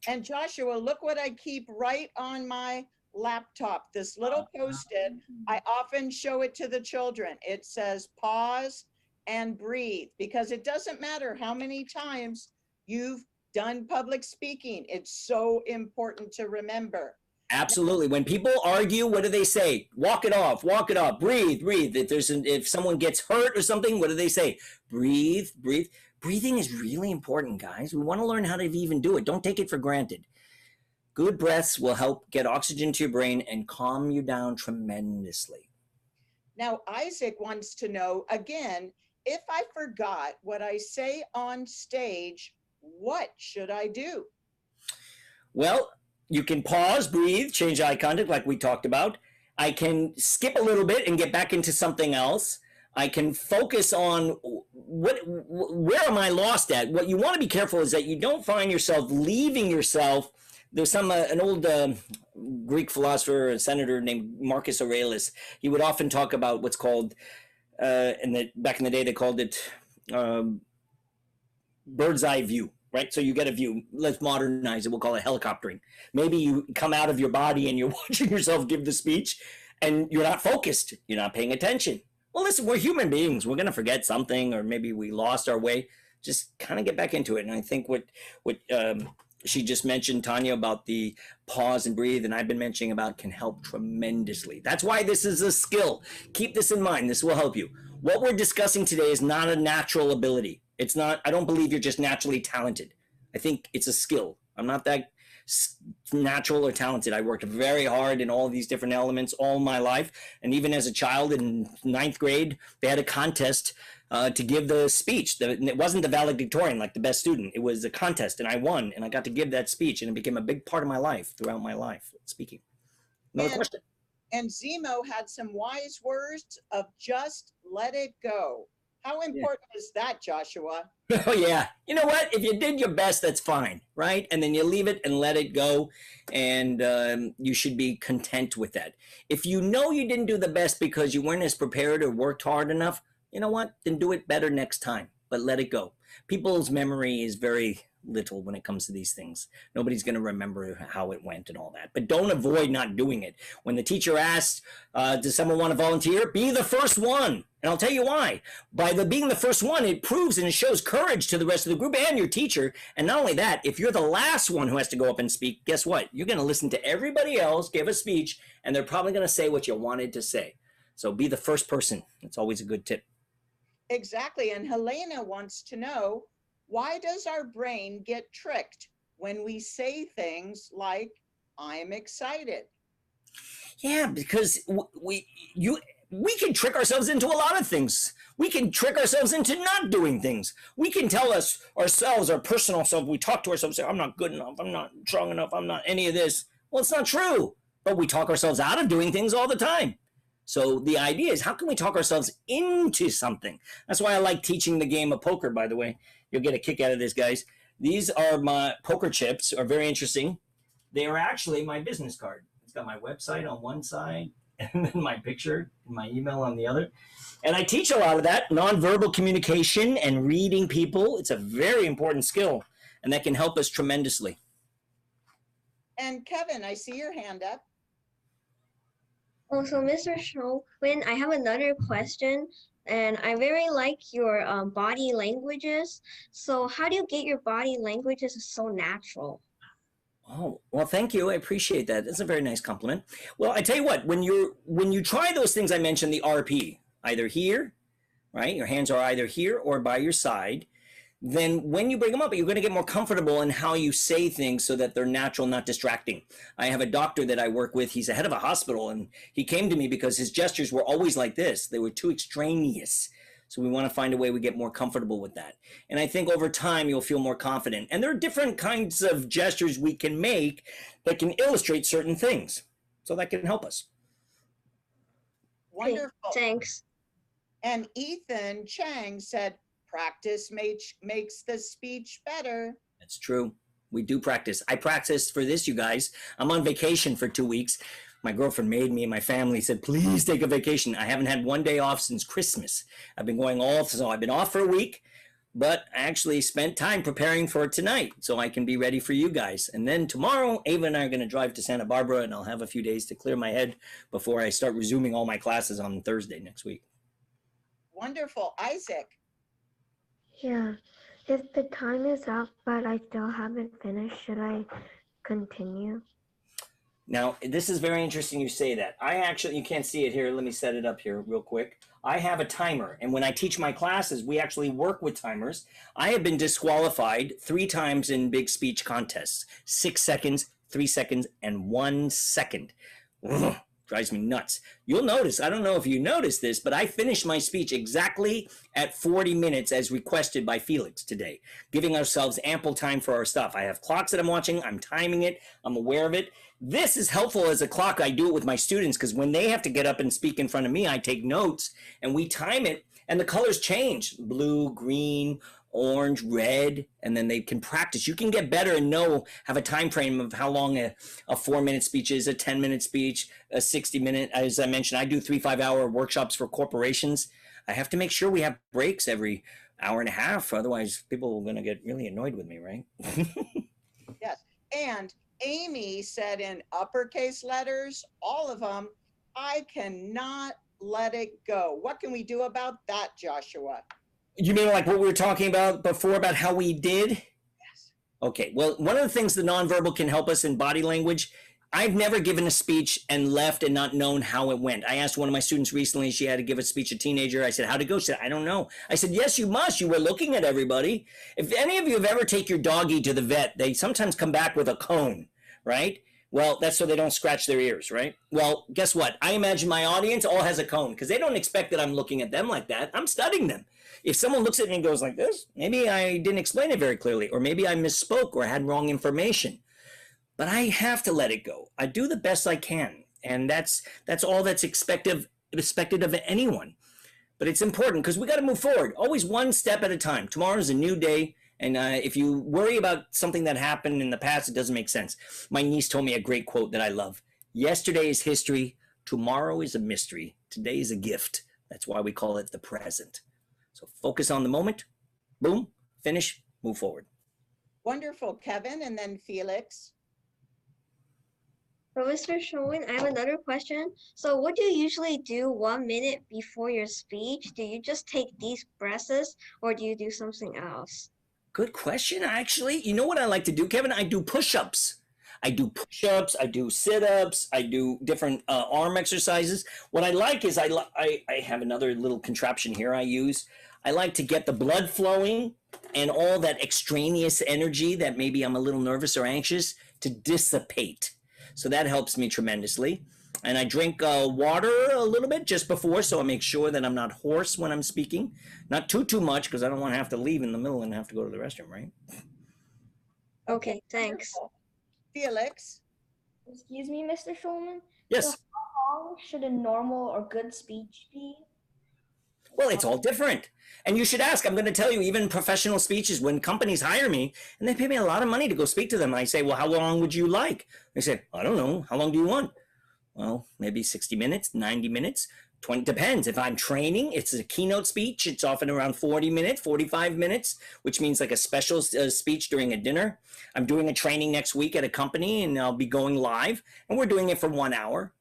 And Joshua, look what I keep right on my laptop, this little Post-it. I often show it to the children. It says pause and breathe, because it doesn't matter how many times you've done public speaking. It's so important to remember. Absolutely. When people argue, what do they say? Walk it off, breathe, breathe. If someone gets hurt or something, what do they say? Breathe, breathe. Breathing is really important, guys. We want to learn how to even do it. Don't take it for granted. Good breaths will help get oxygen to your brain and calm you down tremendously. Now, Isaac wants to know, again, if I forgot what I say on stage, what should I do? Well, you can pause, breathe, change eye contact like we talked about. I can skip a little bit and get back into something else. I can focus on where am I lost at? What you want to be careful is that you don't find yourself leaving yourself. There's an old Greek philosopher and senator named Marcus Aurelius. He would often talk about what's called, back in the day they called it bird's eye view, right? So you get a view. Let's modernize it. We'll call it helicoptering. Maybe you come out of your body and you're watching yourself give the speech and you're not focused. You're not paying attention. Well, listen, we're human beings. We're going to forget something, or maybe we lost our way. Just kind of get back into it. And I think what she just mentioned, Tanya, about the pause and breathe, and I've been mentioning about, can help tremendously. That's why this is a skill. Keep this in mind. This will help you. What we're discussing today is not a natural ability. It's not, I don't believe you're just naturally talented. I think it's a skill. I'm not that natural or talented. I worked very hard in all these different elements all my life. And even as a child in 9th grade, they had a contest to give the speech. It wasn't the valedictorian, like the best student. It was a contest, and I won, and I got to give that speech, and it became a big part of my life, throughout my life, speaking. Another question. And Zemo had some wise words of just let it go. How important is that, Joshua? Oh, yeah. You know what? If you did your best, that's fine, right? And then you leave it and let it go. And you should be content with that. If you know you didn't do the best because you weren't as prepared or worked hard enough, you know what? Then do it better next time, but let it go. People's memory is very little when it comes to these things. Nobody's going to remember how it went and all that. But don't avoid not doing it. When the teacher asks, does someone want to volunteer? Be the first one. And I'll tell you why. By being the first one, it proves and it shows courage to the rest of the group and your teacher. And not only that, if you're the last one who has to go up and speak, guess what? You're going to listen to everybody else give a speech, and they're probably going to say what you wanted to say. So be the first person. It's always a good tip. Exactly. And Helena wants to know, why does our brain get tricked when we say things like, I'm excited? Yeah, because we can trick ourselves into a lot of things. We can trick ourselves into not doing things. We can tell ourselves, our personal self, we talk to ourselves, say, I'm not good enough, I'm not strong enough, I'm not any of this. Well, it's not true. But we talk ourselves out of doing things all the time. So the idea is, how can we talk ourselves into something? That's why I like teaching the game of poker, by the way. You'll get a kick out of this, guys. These are my poker chips, are very interesting. They are actually my business card. It's got my website on one side and then my picture and my email on the other. And I teach a lot of that, nonverbal communication and reading people. It's a very important skill, and that can help us tremendously. And Kevin, I see your hand up. Oh, so Mr. Chauvin, I have another question, and I very like your body languages. So how do you get your body languages so natural? Oh, well, thank you. I appreciate that. That's a very nice compliment. Well, I tell you what, when you try those things I mentioned, the RP, either here, right? Your hands are either here or by your side. Then when you bring them up, you're going to get more comfortable in how you say things so that they're natural, not distracting. I have a doctor that I work with. He's the head of a hospital, and he came to me because his gestures were always like this. They were too extraneous. So we want to find a way we get more comfortable with that. And I think over time, you'll feel more confident. And there are different kinds of gestures we can make that can illustrate certain things. So that can help us. Wonderful. Thanks. And Ethan Chang said, practice makes the speech better. That's true. We do practice. I practiced for this, you guys. I'm on vacation for 2 weeks. My girlfriend made me and my family said, please take a vacation. I haven't had one day off since Christmas. I've been I've been off for a week, but I actually spent time preparing for tonight so I can be ready for you guys. And then tomorrow, Ava and I are going to drive to Santa Barbara, and I'll have a few days to clear my head before I start resuming all my classes on Thursday next week. Wonderful. Isaac. Yeah, if the time is up, but I still haven't finished, should I continue? Now, this is very interesting you say that. You can't see it here. Let me set it up here real quick. I have a timer, and when I teach my classes, we actually work with timers. I have been disqualified 3 times in big speech contests. 6 seconds, 3 seconds, and 1 second. Ugh, drives me nuts. You'll notice, I don't know if you noticed this, but I finished my speech exactly at 40 minutes as requested by Felix today, giving ourselves ample time for our stuff. I have clocks that I'm watching. I'm timing it. I'm aware of it. This is helpful as a clock. I do it with my students because when they have to get up and speak in front of me, I take notes and we time it, and the colors change: blue, green, orange, red, and then they can practice. You can get better and have a time frame of how long a 4-minute speech is, a 10-minute speech, a 60-minute. As I mentioned, I do 3 5-hour workshops for corporations. I have to make sure we have breaks every hour and a half. Otherwise, people are going to get really annoyed with me, right? Yes. And Amy said in uppercase letters, all of them, I cannot let it go. What can we do about that, Joshua? You mean like what we were talking about before about how we did? Yes. Okay. Well, one of the things the nonverbal can help us in body language, I've never given a speech and left and not known how it went. I asked one of my students recently, she had to give a speech, a teenager. I said, how'd it go? She said, I don't know. I said, yes, you must. You were looking at everybody. If any of you have ever taken your doggy to the vet, they sometimes come back with a cone, right? Well, that's so they don't scratch their ears, right? Well, guess what? I imagine my audience all has a cone because they don't expect that I'm looking at them like that. I'm studying them. If someone looks at me and goes like this, maybe I didn't explain it very clearly, or maybe I misspoke or had wrong information. But I have to let it go. I do the best I can, and that's all that's expected of anyone. but it's important because we got to move forward. Always one step at a time. Tomorrow is a new day. And if you worry about something that happened in the past, it doesn't make sense. My niece told me a great quote that I love. Yesterday is history. Tomorrow is a mystery. Today is a gift. That's why we call it the present. So focus on the moment. Boom, finish, move forward. Wonderful, Kevin, and then Felix. So, Mr. Sherwin, I have another question. So, what do you usually do 1 minute before your speech? Do you just take deep breaths or do you do something else? Good question, actually. You know what I like to do, Kevin? I do push-ups. I do sit-ups, I do different arm exercises. What I like is I have another little contraption here I use. I like to get the blood flowing and all that extraneous energy that maybe I'm a little nervous or anxious to dissipate. So that helps me tremendously. And I drink water a little bit just before, so I make sure that I'm not hoarse when I'm speaking. Not too much, because I don't want to have to leave in the middle and have to go to the restroom, right? Okay, thanks. Wonderful. Felix. Excuse me, Mr. Schulman. Yes. So how long should a normal or good speech be? Well, it's all different. And you should ask. I'm going to tell you, even professional speeches, when companies hire me and they pay me a lot of money to go speak to them, I say, well, how long would you like? They say, I don't know. How long do you want? Well, maybe 60 minutes, 90 minutes, 20, depends. If I'm training, it's a keynote speech. It's often around 40 minutes, 45 minutes, which means like a special speech during a dinner. I'm doing a training next week at a company and I'll be going live and we're doing it for 1 hour.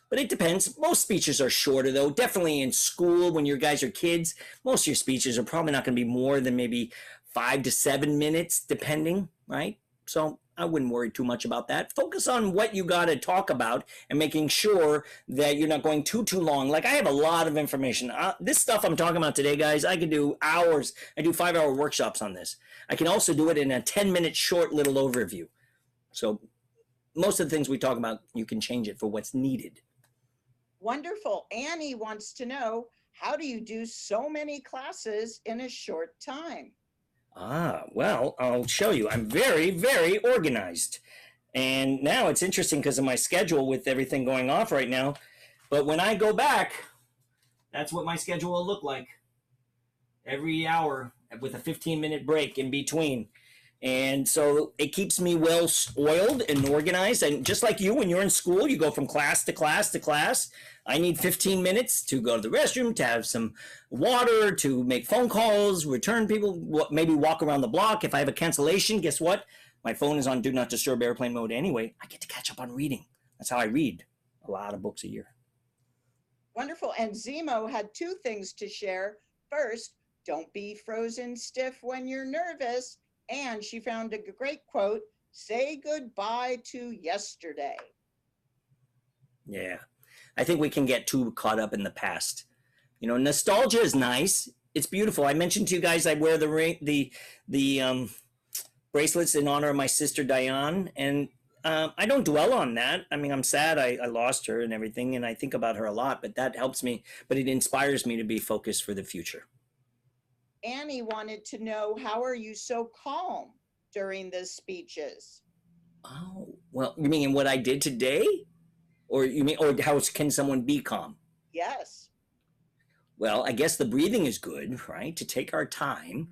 But it depends. Most speeches are shorter though. Definitely in school when your guys are kids, most of your speeches are probably not going to be more than maybe 5 to 7 minutes, depending, right? So I wouldn't worry too much about that. Focus on what you got to talk about and making sure that you're not going too long. Like I have a lot of information. This stuff I'm talking about today, guys, I could do hours. I do 5-hour workshops on this. I can also do it in a 10-minute short little overview. So most of the things we talk about, you can change it for what's needed. Wonderful. Annie wants to know, how do you do so many classes in a short time? Well, I'll show you. I'm very, very organized. And now it's interesting because of my schedule with everything going off right now. But when I go back, that's what my schedule will look like. Every hour with a 15-minute break in between. And so it keeps me well oiled and organized. And just like you, when you're in school, you go from class to class to class. I need 15 minutes to go to the restroom, to have some water, to make phone calls, return people, maybe walk around the block. If I have a cancellation, guess what? My phone is on Do Not Disturb airplane mode anyway. I get to catch up on reading. That's how I read a lot of books a year. Wonderful. And Zemo had 2 things to share. First, don't be frozen stiff when you're nervous. And she found a great quote, say goodbye to yesterday. Yeah, I think we can get too caught up in the past. You know, nostalgia is nice. It's beautiful. I mentioned to you guys I wear the bracelets in honor of my sister Diane, and I don't dwell on that. I mean, I'm sad I lost her and everything, and I think about her a lot, but that helps me. But it inspires me to be focused for the future. Annie wanted to know, how are you so calm during the speeches? Oh, well, you mean what I did today? Or you mean, or how can someone be calm? Yes. Well, I guess the breathing is good, right? To take our time.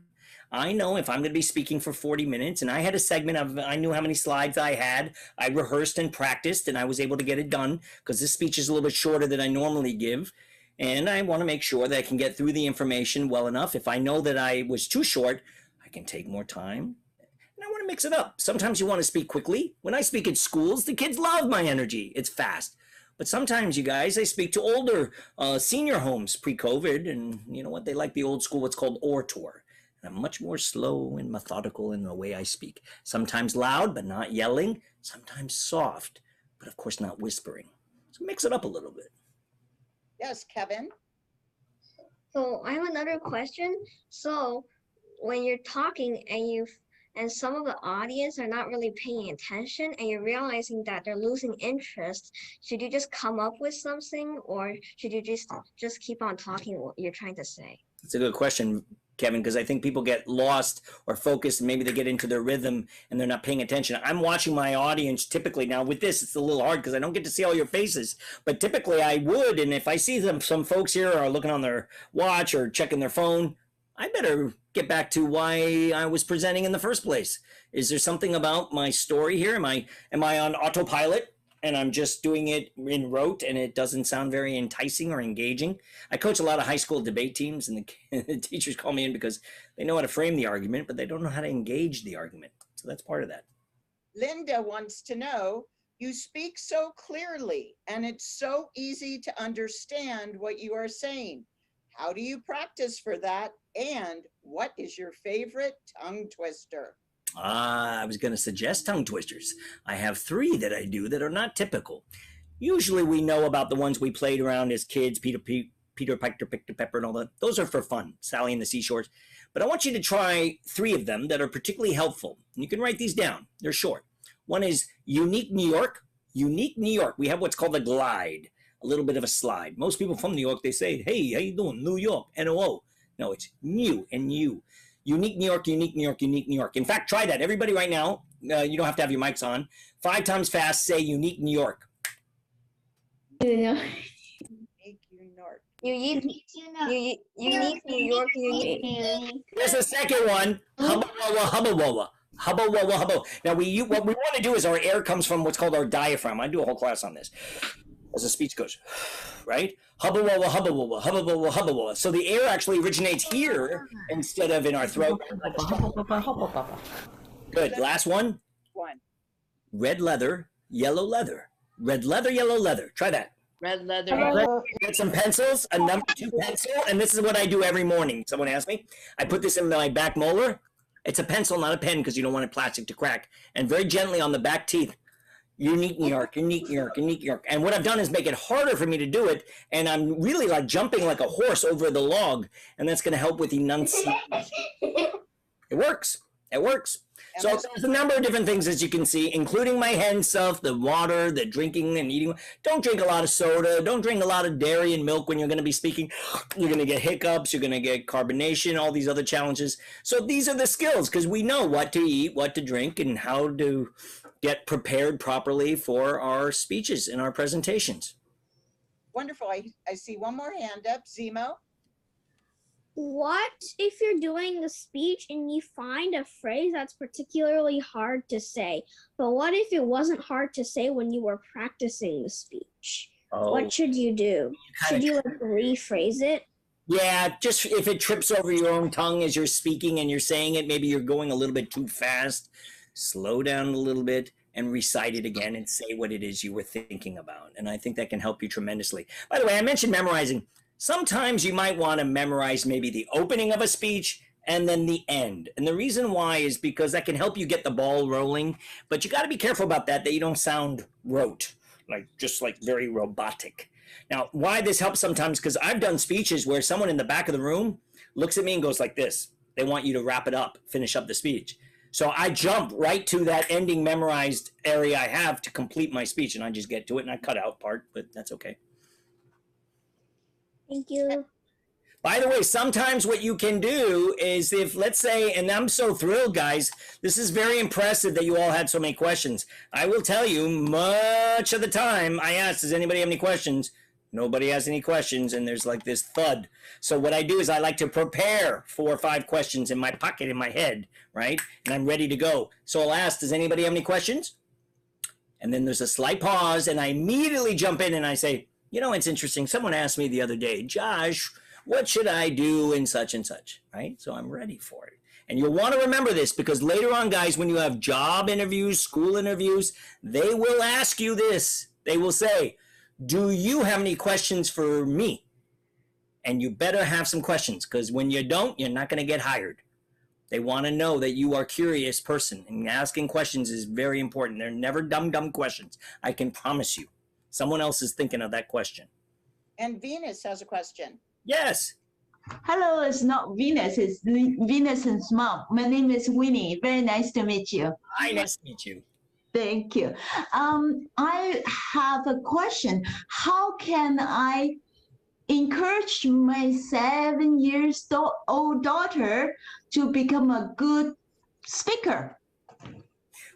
I know if I'm going to be speaking for 40 minutes and I had a segment of, I knew how many slides I had, I rehearsed and practiced and I was able to get it done because this speech is a little bit shorter than I normally give. And I want to make sure that I can get through the information well enough. If I know that I was too short, I can take more time. And I want to mix it up. Sometimes you want to speak quickly. When I speak at schools, the kids love my energy. It's fast. But sometimes, you guys, I speak to older senior homes pre-COVID. And you know what? They like the old school, what's called orator. And I'm much more slow and methodical in the way I speak. Sometimes loud, but not yelling. Sometimes soft, but of course not whispering. So mix it up a little bit. Yes, Kevin. So I have another question. So when you're talking and some of the audience are not really paying attention and you're realizing that they're losing interest, should you just come up with something or should you just keep on talking what you're trying to say? It's a good question. Kevin, because I think people get lost or focused and maybe they get into their rhythm and they're not paying attention. I'm watching my audience typically. Now with this, it's a little hard because I don't get to see all your faces, but typically I would. And if I see some folks here are looking on their watch or checking their phone, I better get back to why I was presenting in the first place. Is there something about my story here? Am I on autopilot? And I'm just doing it in rote and it doesn't sound very enticing or engaging. I coach a lot of high school debate teams and the teachers call me in because they know how to frame the argument, but they don't know how to engage the argument. So that's part of that. Linda wants to know, you speak so clearly and it's so easy to understand what you are saying. How do you practice for that? And what is your favorite tongue twister? I was going to suggest tongue twisters. I have 3 that I do that are not typical. Usually we know about the ones we played around as kids, Peter Piper, Picked a Pepper, and all that. Those are for fun, Sally and the Seashores. But I want you to try 3 of them that are particularly helpful. And you can write these down. They're short. One is unique New York. Unique New York. We have what's called a glide, a little bit of a slide. Most people from New York, they say, hey, how you doing? New York, N-O-O. No, it's new, N-U. Unique New York, unique New York, unique New York. In fact, try that. Everybody right now, you don't have to have your mics on. 5 times fast, say unique New York. Unique New York. Unique New York, unique. There's a second one. Hubba wubba, hubba wubba. Hubba wubba, hubba. Now, what we want to do is our air comes from what's called our diaphragm. I do a whole class on this. As a speech coach, right? Hubba wubba, hubba wubba, hubba wubba, hubba wubba. So the air actually originates here instead of in our throat. Good. Last one. Red leather, yellow leather. Red leather, yellow leather. Try that. Red leather. Get some pencils, a number 2 pencil, and this is what I do every morning. Someone asked me. I put this in my back molar. It's a pencil, not a pen, because you don't want it plastic to crack. And very gently on the back teeth. Unique New York, unique New York, unique New York. And what I've done is make it harder for me to do it. And I'm really like jumping like a horse over the log. And that's going to help with enunciation. It works. It works. So there's a number of different things, as you can see, including my hand stuff, the water, the drinking and eating. Don't drink a lot of soda. Don't drink a lot of dairy and milk when you're going to be speaking. You're going to get hiccups. You're going to get carbonation, all these other challenges. So these are the skills because we know what to eat, what to drink, and how to get prepared properly for our speeches and our presentations. Wonderful. I see one more hand up. Zemo. What if you're doing a speech and you find a phrase that's particularly hard to say, but what if it wasn't hard to say when you were practicing the speech? What should you do? Should you like rephrase it? Yeah, just if it trips over your own tongue as you're speaking and you're saying it, maybe you're going a little bit too fast. Slow down a little bit and recite it again and say what it is you were thinking about. And I think that can help you tremendously. By the way, I mentioned memorizing. Sometimes you might want to memorize maybe the opening of a speech and then the end. And the reason why is because that can help you get the ball rolling. But you got to be careful about that you don't sound rote, just like very robotic. Now, why this helps sometimes, because I've done speeches where someone in the back of the room looks at me and goes like this. They want you to wrap it up, finish up the speech. So I jump right to that ending memorized area I have to complete my speech, and I just get to it, and I cut out part, but that's okay. Thank you. By the way, sometimes what you can do is if, let's say, and I'm so thrilled, guys, this is very impressive that you all had so many questions. I will tell you, much of the time I ask, does anybody have any questions? Nobody has any questions, and there's like this thud. So what I do is I like to prepare 4 or 5 questions in my pocket, in my head, right? And I'm ready to go. So I'll ask, does anybody have any questions? And then there's a slight pause, and I immediately jump in and I say, you know, it's interesting. Someone asked me the other day, Josh, what should I do in such and such, right? So I'm ready for it. And you'll want to remember this because later on, guys, when you have job interviews, school interviews, they will ask you this. They will say, do you have any questions for me? And you better have some questions because when you don't, you're not going to get hired. They want to know that you are a curious person, and asking questions is very important. They're never dumb questions. I can promise you. Someone else is thinking of that question. And Venus has a question. Yes. Hello, it's not Venus, it's Venus's mom. My name is Winnie. Very nice to meet you. Hi, nice to meet you. Thank you. I have a question. How can I encourage my 7 years old daughter to become a good speaker?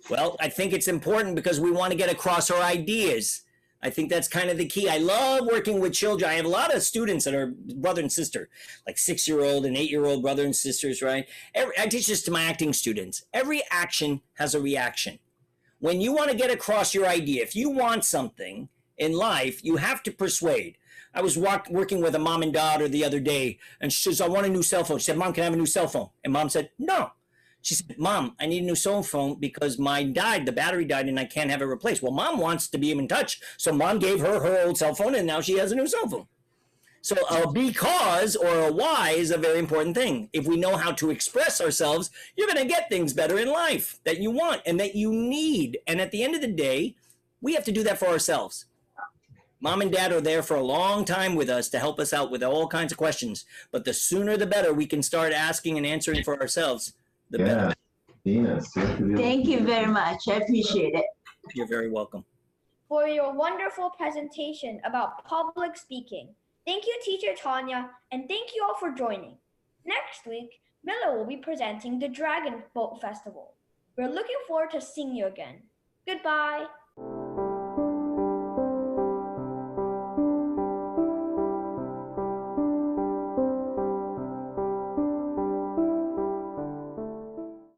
Well, I think it's important because we want to get across our ideas. I think that's kind of the key. I love working with children. I have a lot of students that are brother and sister, like 6-year-old and 8-year-old brother and sisters, right? I teach this to my acting students. Every action has a reaction. When you want to get across your idea, if you want something in life, you have to persuade. I was working with a mom and daughter the other day, and she says, I want a new cell phone. She said, Mom, can I have a new cell phone? And Mom said, no. She said, Mom, I need a new cell phone because mine died, the battery died, and I can't have it replaced. Well, Mom wants to be in touch. So Mom gave her old cell phone, and now she has a new cell phone. So a because or a why is a very important thing. If we know how to express ourselves, you're going to get things better in life that you want and that you need. And at the end of the day, we have to do that for ourselves. Mom and Dad are there for a long time with us to help us out with all kinds of questions. But the sooner the better we can start asking and answering for ourselves, the better. Venus, Thank you very much. I appreciate it. You're very welcome. For your wonderful presentation about public speaking. Thank you, Teacher Tanya, and thank you all for joining. Next week, Miller will be presenting the Dragon Boat Festival. We're looking forward to seeing you again. Goodbye.